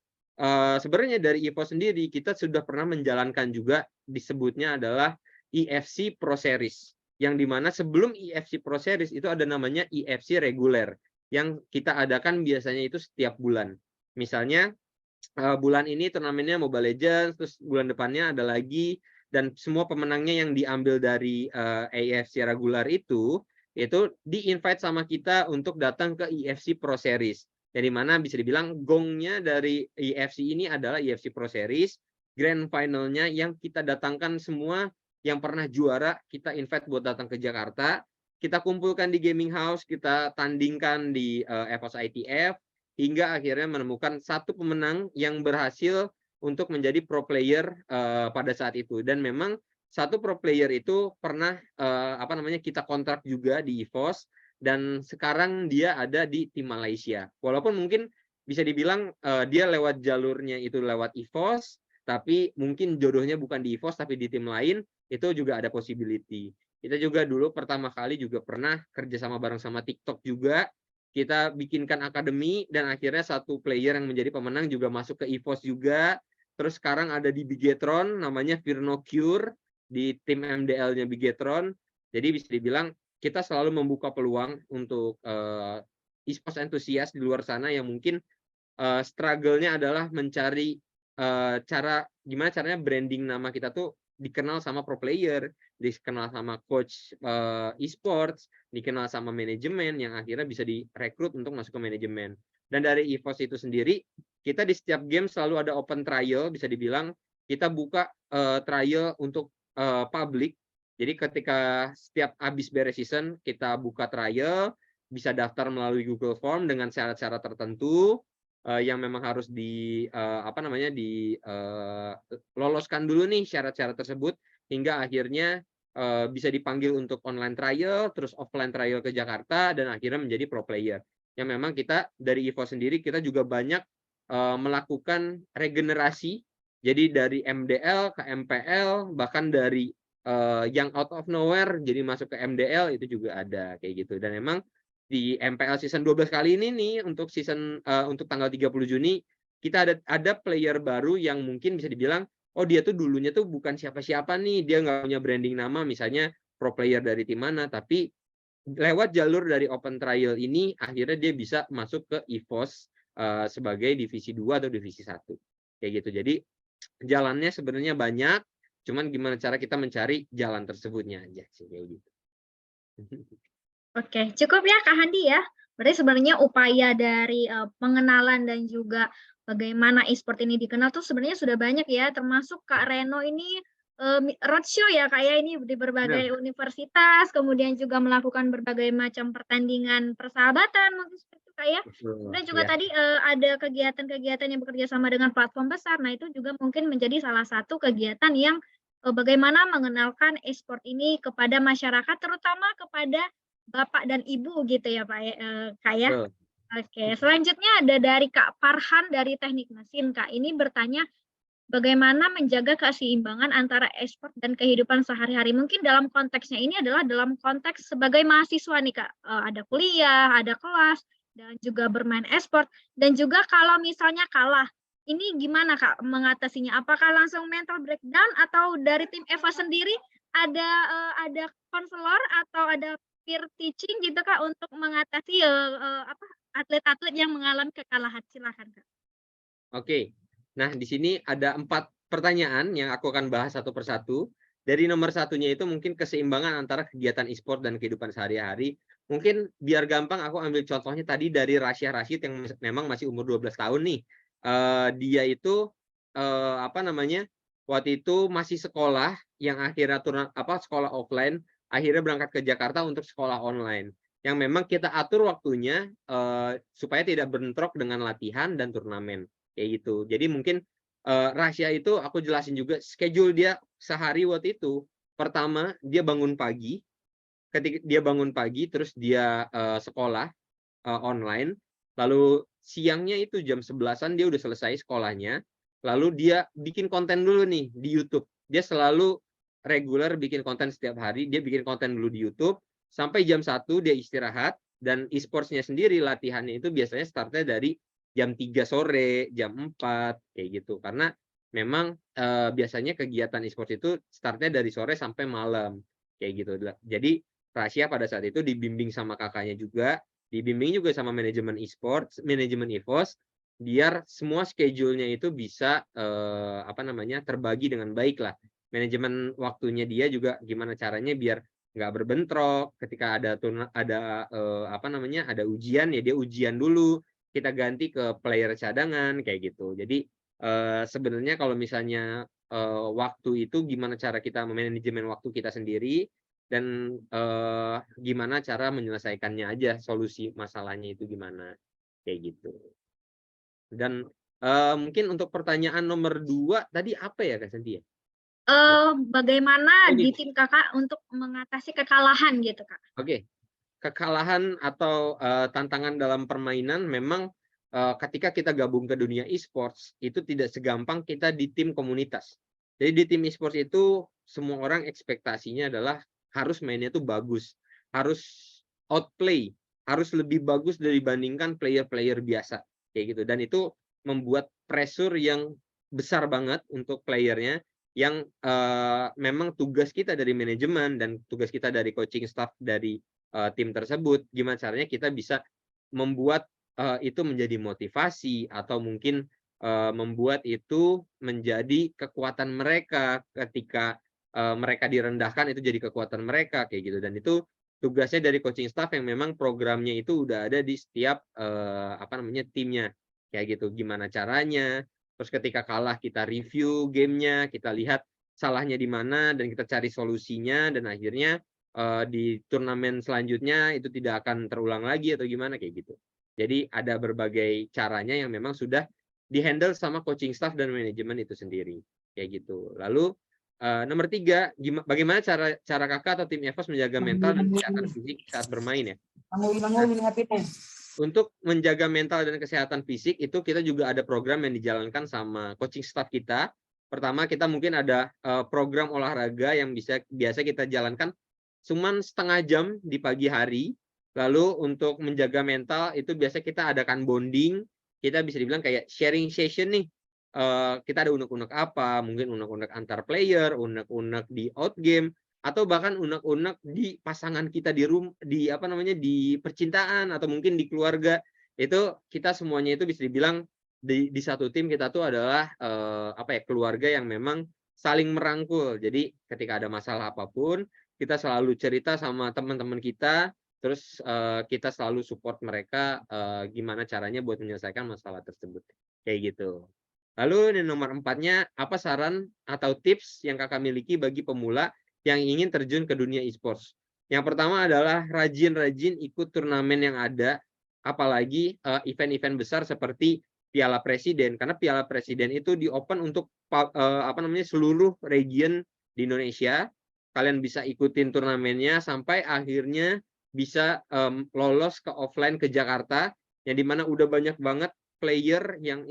sebenarnya dari IVO sendiri kita sudah pernah menjalankan juga, disebutnya adalah IFC Pro Series, yang dimana sebelum IFC Pro Series itu ada namanya IFC reguler yang kita adakan biasanya itu setiap bulan. Misalnya bulan ini turnamennya Mobile Legends, terus bulan depannya ada lagi, dan semua pemenangnya yang diambil dari IFC reguler itu di-invite sama kita untuk datang ke IFC Pro Series. Jadi mana bisa dibilang gongnya dari IFC ini adalah IFC Pro Series, grand finalnya yang kita datangkan semua yang pernah juara, kita invite buat datang ke Jakarta, kita kumpulkan di gaming house, kita tandingkan di EVOS ITF, hingga akhirnya menemukan satu pemenang yang berhasil untuk menjadi pro player pada saat itu. Dan memang satu pro player itu pernah kita kontrak juga di EVOS, dan sekarang dia ada di tim Malaysia. Walaupun mungkin bisa dibilang dia lewat jalurnya itu lewat EVOS, tapi mungkin jodohnya bukan di EVOS tapi di tim lain, itu juga ada possibility. Kita juga dulu pertama kali juga pernah kerjasama bareng sama TikTok juga, kita bikinkan akademi, dan akhirnya satu player yang menjadi pemenang juga masuk ke EVOS juga. Terus sekarang ada di Bigetron, namanya Virno Cure, di tim MDL-nya Bigetron. Jadi bisa dibilang kita selalu membuka peluang untuk e-sports entusias di luar sana yang mungkin struggle-nya adalah mencari gimana caranya branding nama kita tuh dikenal sama pro player, dikenal sama coach e-sports, dikenal sama manajemen yang akhirnya bisa direkrut untuk masuk ke manajemen. Dan dari EVOS itu sendiri, kita di setiap game selalu ada open trial, bisa dibilang kita buka trial untuk publik. Jadi ketika setiap habis beres season, kita buka trial, bisa daftar melalui Google Form dengan syarat-syarat tertentu yang memang harus loloskan dulu nih syarat-syarat tersebut, hingga akhirnya bisa dipanggil untuk online trial, terus offline trial ke Jakarta, dan akhirnya menjadi pro player. Yang memang kita dari EVO sendiri kita juga banyak melakukan regenerasi, jadi dari MDL ke MPL, bahkan dari yang out of nowhere jadi masuk ke MDL itu juga ada kayak gitu. Dan memang di MPL season 12 kali ini nih untuk season untuk tanggal 30 Juni kita ada player baru yang mungkin bisa dibilang oh dia tuh dulunya tuh bukan siapa-siapa nih, dia nggak punya branding nama misalnya pro player dari tim mana, tapi lewat jalur dari open trial ini akhirnya dia bisa masuk ke EVOS sebagai divisi 2 atau divisi 1 kayak gitu. Jadi jalannya sebenarnya banyak, cuman gimana cara kita mencari jalan tersebutnya aja sih kayak gitu. Oke, cukup ya Kak Handi ya. Berarti sebenarnya upaya dari pengenalan dan juga bagaimana e-sport ini dikenal tuh sebenarnya sudah banyak ya, termasuk Kak Reno ini roadshow ya Kak ya, ini di berbagai universitas, kemudian juga melakukan berbagai macam pertandingan persahabatan mungkin seperti itu Kak ya. Dan juga tadi ada kegiatan-kegiatan yang bekerja sama dengan platform besar. Nah, itu juga mungkin menjadi salah satu kegiatan yang bagaimana mengenalkan e-sport ini kepada masyarakat, terutama kepada Bapak dan Ibu gitu ya Pak ya. Oke, selanjutnya ada dari Kak Farhan dari Teknik Mesin. Kak ini bertanya bagaimana menjaga keseimbangan antara e-sport dan kehidupan sehari-hari. Mungkin dalam konteksnya ini adalah dalam konteks sebagai mahasiswa nih Kak. Ada kuliah, ada kelas, dan juga bermain e-sport. Dan juga kalau misalnya kalah, ini gimana Kak mengatasinya? Apakah langsung mental breakdown atau dari tim Eva sendiri ada konselor atau ada peer teaching gitu Kak untuk mengatasi atlet-atlet yang mengalami kekalahan? Silakan Kak. Oke. Nah, di sini ada 4 pertanyaan yang aku akan bahas satu persatu. Dari nomor satunya itu mungkin keseimbangan antara kegiatan e-sport dan kehidupan sehari-hari. Mungkin biar gampang aku ambil contohnya tadi dari Rasya Rashid yang memang masih umur 12 tahun nih. Dia itu waktu itu masih sekolah yang akhirnya sekolah offline, akhirnya berangkat ke Jakarta untuk sekolah online. Yang memang kita atur waktunya supaya tidak bentrok dengan latihan dan turnamen kayak gitu. Jadi mungkin Rasya itu aku jelasin juga schedule dia sehari waktu itu. Pertama, dia bangun pagi. Ketika dia bangun pagi terus dia sekolah online. Lalu siangnya itu jam 11-an dia udah selesai sekolahnya. Lalu dia bikin konten dulu nih di YouTube. Dia selalu reguler bikin konten setiap hari. Dia bikin konten dulu di YouTube sampai jam 1 dia istirahat, dan e-sports-nya sendiri latihannya itu biasanya startnya dari jam 3 sore, jam 4 kayak gitu. Karena memang biasanya kegiatan e-sports itu startnya dari sore sampai malam kayak gitu. Jadi Rasya pada saat itu dibimbing sama kakaknya juga, dibimbing juga sama manajemen e-sports, manajemen EVOS, biar semua schedule-nya itu bisa terbagi dengan baik lah. Manajemen waktunya dia juga gimana caranya biar nggak berbentrok ketika ada ujian, ya dia ujian dulu, kita ganti ke player cadangan kayak gitu. Jadi sebenarnya kalau misalnya waktu itu gimana cara kita memanajemen waktu kita sendiri, dan gimana cara menyelesaikannya aja, solusi masalahnya itu gimana kayak gitu. Dan mungkin untuk pertanyaan nomor 2 tadi apa ya Kak Santi ya? Bagaimana di tim Kakak untuk mengatasi kekalahan gitu Kak? Oke. Kekalahan atau tantangan dalam permainan memang ketika kita gabung ke dunia e-sports itu tidak segampang kita di tim komunitas. Jadi di tim e-sports itu semua orang ekspektasinya adalah harus mainnya tuh bagus, harus outplay, harus lebih bagus dibandingkan player-player biasa kayak gitu. Dan itu membuat pressure yang besar banget untuk playernya, yang memang tugas kita dari manajemen dan tugas kita dari coaching staff dari tim tersebut, gimana caranya kita bisa membuat itu menjadi motivasi, atau mungkin membuat itu menjadi kekuatan mereka ketika mereka direndahkan, itu jadi kekuatan mereka kayak gitu. Dan itu tugasnya dari coaching staff yang memang programnya itu udah ada di setiap timnya kayak gitu. Gimana caranya, terus ketika kalah kita review gamenya, kita lihat salahnya di mana dan kita cari solusinya, dan akhirnya di turnamen selanjutnya itu tidak akan terulang lagi atau gimana kayak gitu. Jadi ada berbagai caranya yang memang sudah dihandle sama coaching staff dan manajemen itu sendiri kayak gitu. Lalu nomor 3, bagaimana cara Kakak atau tim EVOS menjaga mental dan kesehatan fisik saat bermain ya? Untuk menjaga mental dan kesehatan fisik itu kita juga ada program yang dijalankan sama coaching staff kita. Pertama, kita mungkin ada program olahraga yang biasa kita jalankan cuman setengah jam di pagi hari. Lalu untuk menjaga mental itu biasa kita adakan bonding. Kita bisa dibilang kayak sharing session nih. Kita ada unek-unek apa, mungkin unek-unek antar player, unek-unek di outgame, atau bahkan unek-unek di pasangan kita di percintaan, atau mungkin di keluarga. Itu kita semuanya itu bisa dibilang di satu tim kita tuh adalah keluarga yang memang saling merangkul. Jadi ketika ada masalah apapun, kita selalu cerita sama teman-teman kita, terus kita selalu support mereka gimana caranya buat menyelesaikan masalah tersebut kayak gitu. Lalu di nomor 4-nya, apa saran atau tips yang Kakak miliki bagi pemula yang ingin terjun ke dunia e-sports? Yang pertama adalah rajin-rajin ikut turnamen yang ada, apalagi event-event besar seperti Piala Presiden, karena Piala Presiden itu di-open untuk seluruh region di Indonesia. Kalian bisa ikutin turnamennya sampai akhirnya bisa lolos ke offline ke Jakarta, yang dimana udah banyak banget player yang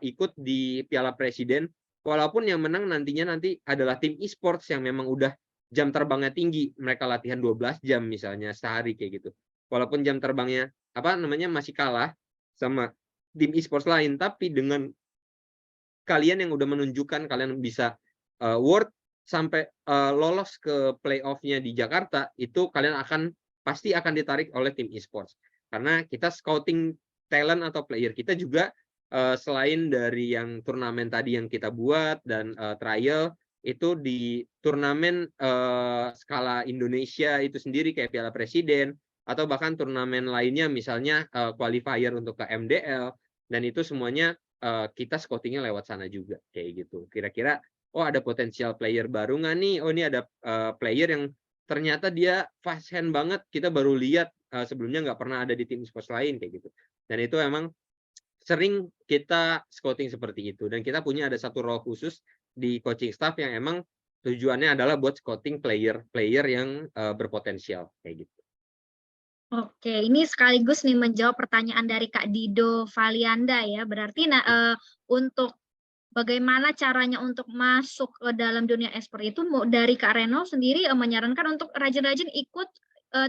ikut di Piala Presiden. Walaupun yang menang nanti adalah tim e-sports yang memang udah jam terbangnya tinggi, mereka latihan 12 jam misalnya sehari kayak gitu. Walaupun jam terbangnya masih kalah sama tim e-sports lain, tapi dengan kalian yang udah menunjukkan kalian bisa worth sampai lolos ke playoff-nya di Jakarta, itu kalian pasti akan ditarik oleh tim e-sports. Karena kita scouting talent atau player kita juga selain dari yang turnamen tadi yang kita buat dan trial, itu di turnamen skala Indonesia itu sendiri kayak Piala Presiden atau bahkan turnamen lainnya misalnya qualifier untuk ke MDL, dan itu semuanya kita scoutingnya lewat sana juga kayak gitu. Kira-kira oh ada potensial player baru nggak nih? Oh ini ada player yang ternyata dia fast hand banget, kita baru lihat sebelumnya nggak pernah ada di tim e-sports lain kayak gitu. Dan itu emang sering kita scouting seperti itu, dan kita punya ada satu role khusus di coaching staff yang emang tujuannya adalah buat scouting player yang berpotensial kayak gitu. Oke, ini sekaligus nih menjawab pertanyaan dari Kak Dido Valianda ya. Berarti untuk bagaimana caranya untuk masuk ke dalam dunia e-sport itu dari Kak Reno sendiri menyarankan untuk rajin-rajin ikut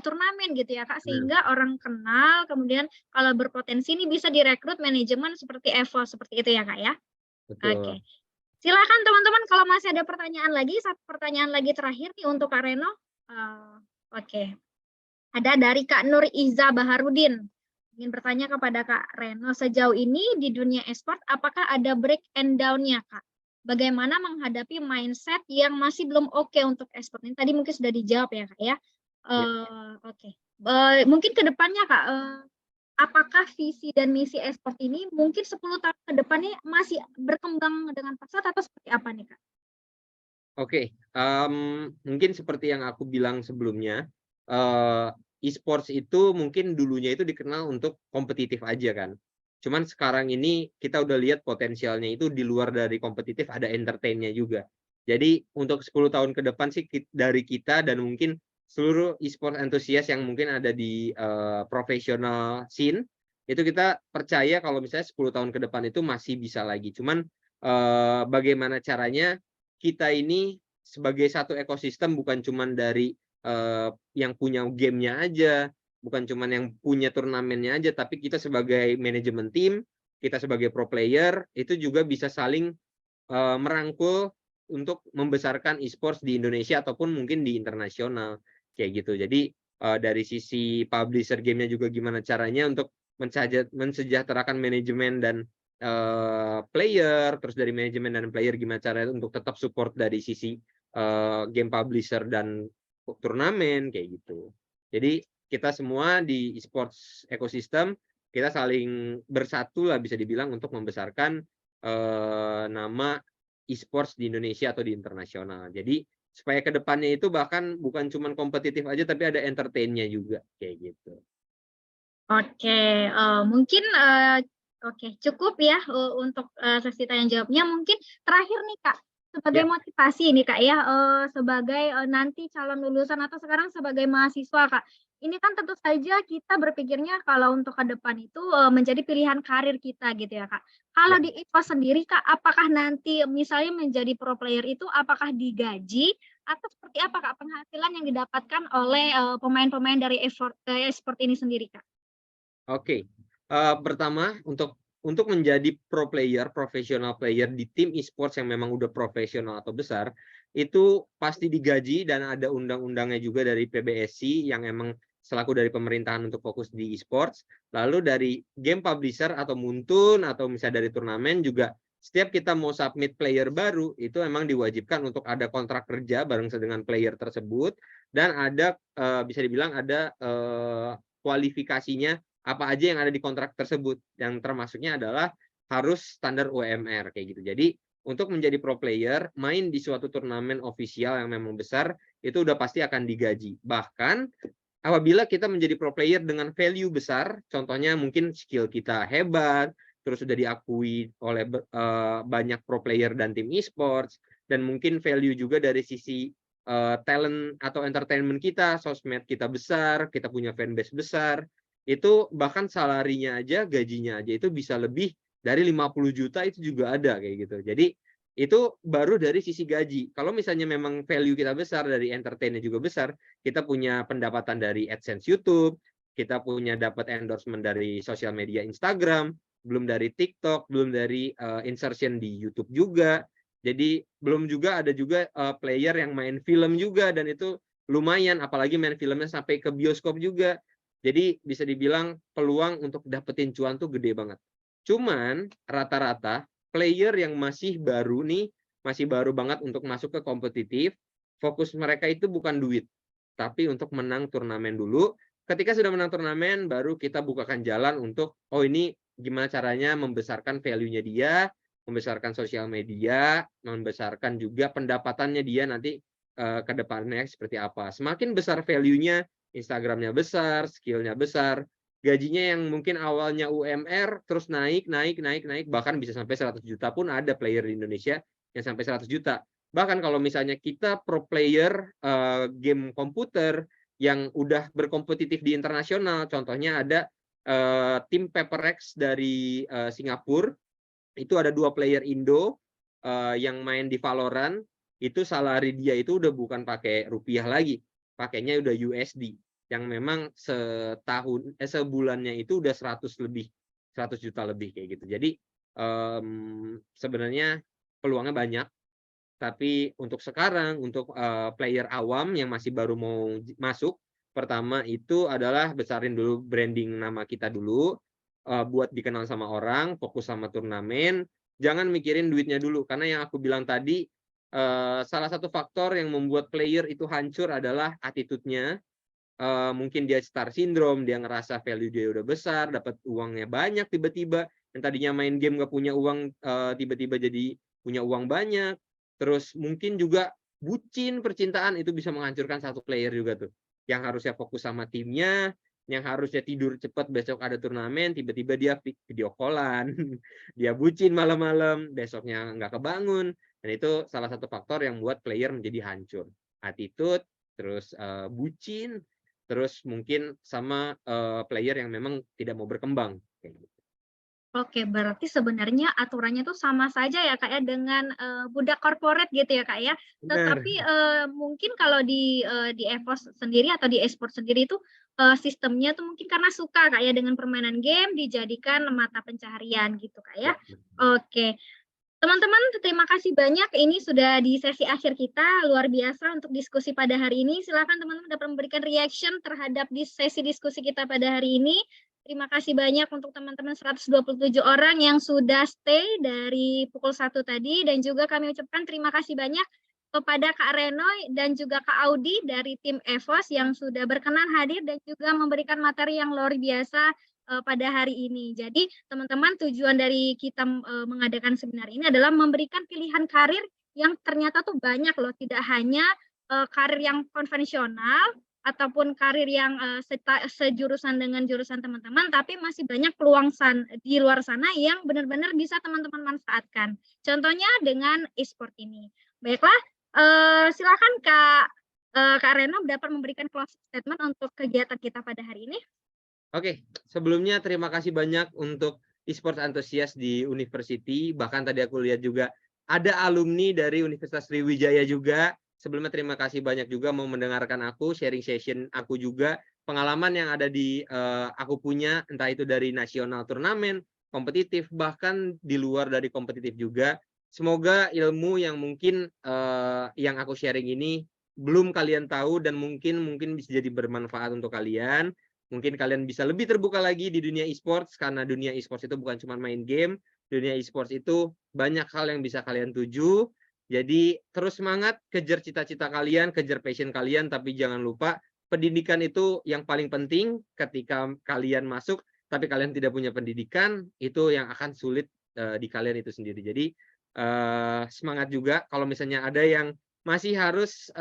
turnamen gitu ya Kak, sehingga orang kenal, kemudian kalau berpotensi ini bisa direkrut manajemen seperti Evo seperti itu ya Kak ya. Betul. Oke. Silakan teman-teman kalau masih ada pertanyaan lagi, satu pertanyaan lagi terakhir nih untuk Kak Reno. Oke. Ada dari Kak Nur Iza Baharudin. Ingin bertanya kepada Kak Reno, sejauh ini di dunia e-sport apakah ada break and down-nya Kak? Bagaimana menghadapi mindset yang masih belum oke untuk e-sport? Ini tadi mungkin sudah dijawab ya Kak ya. Oke. Mungkin ke depannya Kak, apakah visi dan misi e-sport ini mungkin 10 tahun ke depannya masih berkembang dengan pesat atau seperti apa nih Kak? Oke, mungkin seperti yang aku bilang sebelumnya, e-sports itu mungkin dulunya itu dikenal untuk kompetitif aja kan. Cuman sekarang ini kita udah lihat potensialnya itu di luar dari kompetitif, ada entertain-nya juga. Jadi untuk 10 tahun ke depan sih dari kita dan mungkin seluruh e-sport entusias yang mungkin ada di professional scene, itu kita percaya kalau misalnya 10 tahun ke depan itu masih bisa lagi. Cuman bagaimana caranya kita ini sebagai satu ekosistem, bukan cuman dari yang punya gamenya aja, bukan cuman yang punya turnamennya aja, tapi kita sebagai manajemen tim, kita sebagai pro player, itu juga bisa saling merangkul untuk membesarkan e-sports di Indonesia ataupun mungkin di internasional kayak gitu. Jadi dari sisi publisher gamenya juga gimana caranya untuk mensejahterakan manajemen dan player, terus dari manajemen dan player gimana caranya untuk tetap support dari sisi game publisher dan turnamen kayak gitu. Jadi kita semua di e-sports ekosistem kita saling bersatu lah bisa dibilang untuk membesarkan nama e-sports di Indonesia atau di internasional. Jadi supaya kedepannya itu bahkan bukan cuma kompetitif aja tapi ada entertain-nya juga kayak gitu. Oke, mungkin oke cukup ya untuk sesi tanya jawabnya. Mungkin terakhir nih Kak, sebagai motivasi nih Kak ya, sebagai nanti calon lulusan atau sekarang sebagai mahasiswa Kak. Ini kan tentu saja kita berpikirnya kalau untuk ke depan itu menjadi pilihan karir kita gitu ya Kak. Kalau di EVOS sendiri Kak, apakah nanti misalnya menjadi pro player itu apakah digaji atau seperti apa Kak penghasilan yang didapatkan oleh pemain-pemain dari e-sport ini sendiri Kak? Oke, pertama untuk menjadi pro player, professional player di tim e-sports yang memang udah profesional atau besar, itu pasti digaji dan ada undang-undangnya juga dari PBSI yang emang selaku dari pemerintahan untuk fokus di e-sports. Lalu dari game publisher atau Muntun atau misalnya dari turnamen juga setiap kita mau submit player baru itu emang diwajibkan untuk ada kontrak kerja bareng dengan player tersebut dan ada bisa dibilang ada kualifikasinya apa aja yang ada di kontrak tersebut, yang termasuknya adalah harus standar UMR kayak gitu. Jadi untuk menjadi pro player, main di suatu turnamen ofisial yang memang besar, itu udah pasti akan digaji. Bahkan apabila kita menjadi pro player dengan value besar, contohnya mungkin skill kita hebat, terus sudah diakui oleh banyak pro player dan tim e-sports, dan mungkin value juga dari sisi talent atau entertainment kita, sosmed kita besar, kita punya fanbase besar, itu bahkan salarinya aja, gajinya aja itu bisa lebih dari 50 juta itu juga ada kayak gitu. Jadi itu baru dari sisi gaji. Kalau misalnya memang value kita besar, dari entertainnya juga besar, kita punya pendapatan dari AdSense YouTube, kita punya dapat endorsement dari sosial media Instagram, belum dari TikTok, belum dari insertion di YouTube juga. Jadi belum juga ada juga player yang main film juga, dan itu lumayan, apalagi main filmnya sampai ke bioskop juga. Jadi bisa dibilang peluang untuk dapetin cuan tuh gede banget. Cuman rata-rata player yang masih baru nih, masih baru banget untuk masuk ke kompetitif, fokus mereka itu bukan duit, tapi untuk menang turnamen dulu. Ketika sudah menang turnamen, baru kita bukakan jalan untuk, oh ini gimana caranya membesarkan value-nya dia, membesarkan sosial media, membesarkan juga pendapatannya dia nanti ke depannya seperti apa. Semakin besar value-nya, Instagram-nya besar, skill-nya besar, gajinya yang mungkin awalnya UMR, terus naik, bahkan bisa sampai 100 juta pun ada player di Indonesia yang sampai 100 juta. Bahkan kalau misalnya kita pro player game komputer yang udah berkompetitif di internasional, contohnya ada tim PaperX dari Singapura, itu ada 2 player Indo yang main di Valorant, itu salary dia itu udah bukan pakai rupiah lagi, pakainya udah USD, yang memang sebulannya itu udah 100 juta lebih kayak gitu. Jadi sebenarnya peluangnya banyak. Tapi untuk sekarang, untuk player awam yang masih baru mau masuk, pertama itu adalah besarin dulu branding nama kita dulu, buat dikenal sama orang, fokus sama turnamen, jangan mikirin duitnya dulu. Karena yang aku bilang tadi, salah satu faktor yang membuat player itu hancur adalah attitude-nya. Mungkin dia star syndrome, dia ngerasa value dia udah besar, dapat uangnya banyak tiba-tiba, yang tadinya main game nggak punya uang, tiba-tiba jadi punya uang banyak. Terus mungkin juga bucin percintaan, itu bisa menghancurkan satu player juga tuh. Yang harusnya fokus sama timnya, yang harusnya tidur cepat besok ada turnamen, tiba-tiba dia video call-an, dia bucin malam-malam, besoknya nggak kebangun. Dan itu salah satu faktor yang membuat player menjadi hancur. Attitude, terus bucin, terus mungkin sama player yang memang tidak mau berkembang. Oke, berarti sebenarnya aturannya tuh sama saja ya Kak ya dengan budak korporat gitu ya Kak ya. Benar. Tetapi mungkin kalau di EVOS sendiri atau di e-sport sendiri itu sistemnya tuh mungkin karena suka Kak ya dengan permainan game dijadikan mata pencaharian gitu Kak ya. Oke. Teman-teman, terima kasih banyak. Ini sudah di sesi akhir kita, luar biasa untuk diskusi pada hari ini. Silakan teman-teman dapat memberikan reaction terhadap sesi diskusi kita pada hari ini. Terima kasih banyak untuk teman-teman 127 orang yang sudah stay dari pukul 1 tadi, dan juga kami ucapkan terima kasih banyak kepada Kak Reno dan juga Kak Audi dari tim EVOS yang sudah berkenan hadir dan juga memberikan materi yang luar biasa pada hari ini. Jadi teman-teman, tujuan dari kita mengadakan seminar ini adalah memberikan pilihan karir yang ternyata tuh banyak loh, tidak hanya karir yang konvensional ataupun karir yang sejurusan dengan jurusan teman-teman, tapi masih banyak peluang di luar sana yang benar-benar bisa teman-teman manfaatkan. Contohnya dengan e-sport ini. Baiklah, silakan Kak Reno dapat memberikan closing statement untuk kegiatan kita pada hari ini. Oke, sebelumnya terima kasih banyak untuk e-sport antusias di University. Bahkan tadi aku lihat juga ada alumni dari Universitas Sriwijaya juga. Sebelumnya terima kasih banyak juga mau mendengarkan aku, sharing session aku juga, pengalaman yang ada di aku punya, entah itu dari nasional turnamen, kompetitif, bahkan di luar dari kompetitif juga. Semoga ilmu yang mungkin yang aku sharing ini belum kalian tahu dan mungkin bisa jadi bermanfaat untuk kalian. Mungkin kalian bisa lebih terbuka lagi di dunia e-sports, karena dunia e-sports itu bukan cuma main game, dunia e-sports itu banyak hal yang bisa kalian tuju. Jadi terus semangat, kejar cita-cita kalian, kejar passion kalian, tapi jangan lupa pendidikan itu yang paling penting. Ketika kalian masuk, tapi kalian tidak punya pendidikan, itu yang akan sulit di kalian itu sendiri. Jadi semangat juga kalau misalnya ada yang masih harus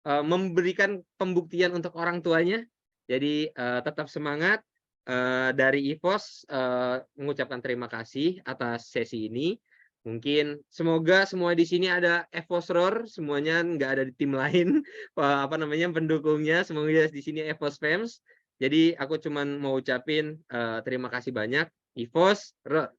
memberikan pembuktian untuk orang tuanya. Jadi tetap semangat. Dari EVOS mengucapkan terima kasih atas sesi ini. Mungkin semoga semua di sini ada EVOS Roar, semuanya nggak ada di tim lain pendukungnya. Semoga di sini EVOS Fans. Jadi aku cuman mau ucapin terima kasih banyak. EVOS Roar.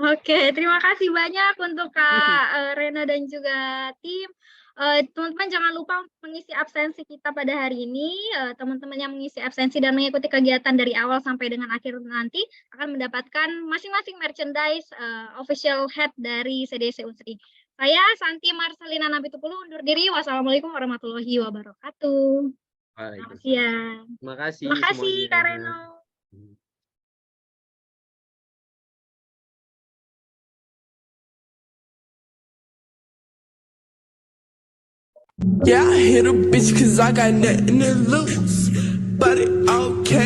Oke, terima kasih banyak untuk Kak Reno dan juga tim. Teman-teman jangan lupa untuk mengisi absensi kita pada hari ini. Teman-teman yang mengisi absensi dan mengikuti kegiatan dari awal sampai dengan akhir nanti akan mendapatkan masing-masing merchandise official hat dari CDC Unsri. Saya Santi Marcelina Nabitupulu undur diri. Wassalamualaikum warahmatullahi wabarakatuh. Selamat siang. Terima kasih Terima kasih semuanya. Kak Reno. Yeah, I hit a bitch cause I got nothing to lose. But it all came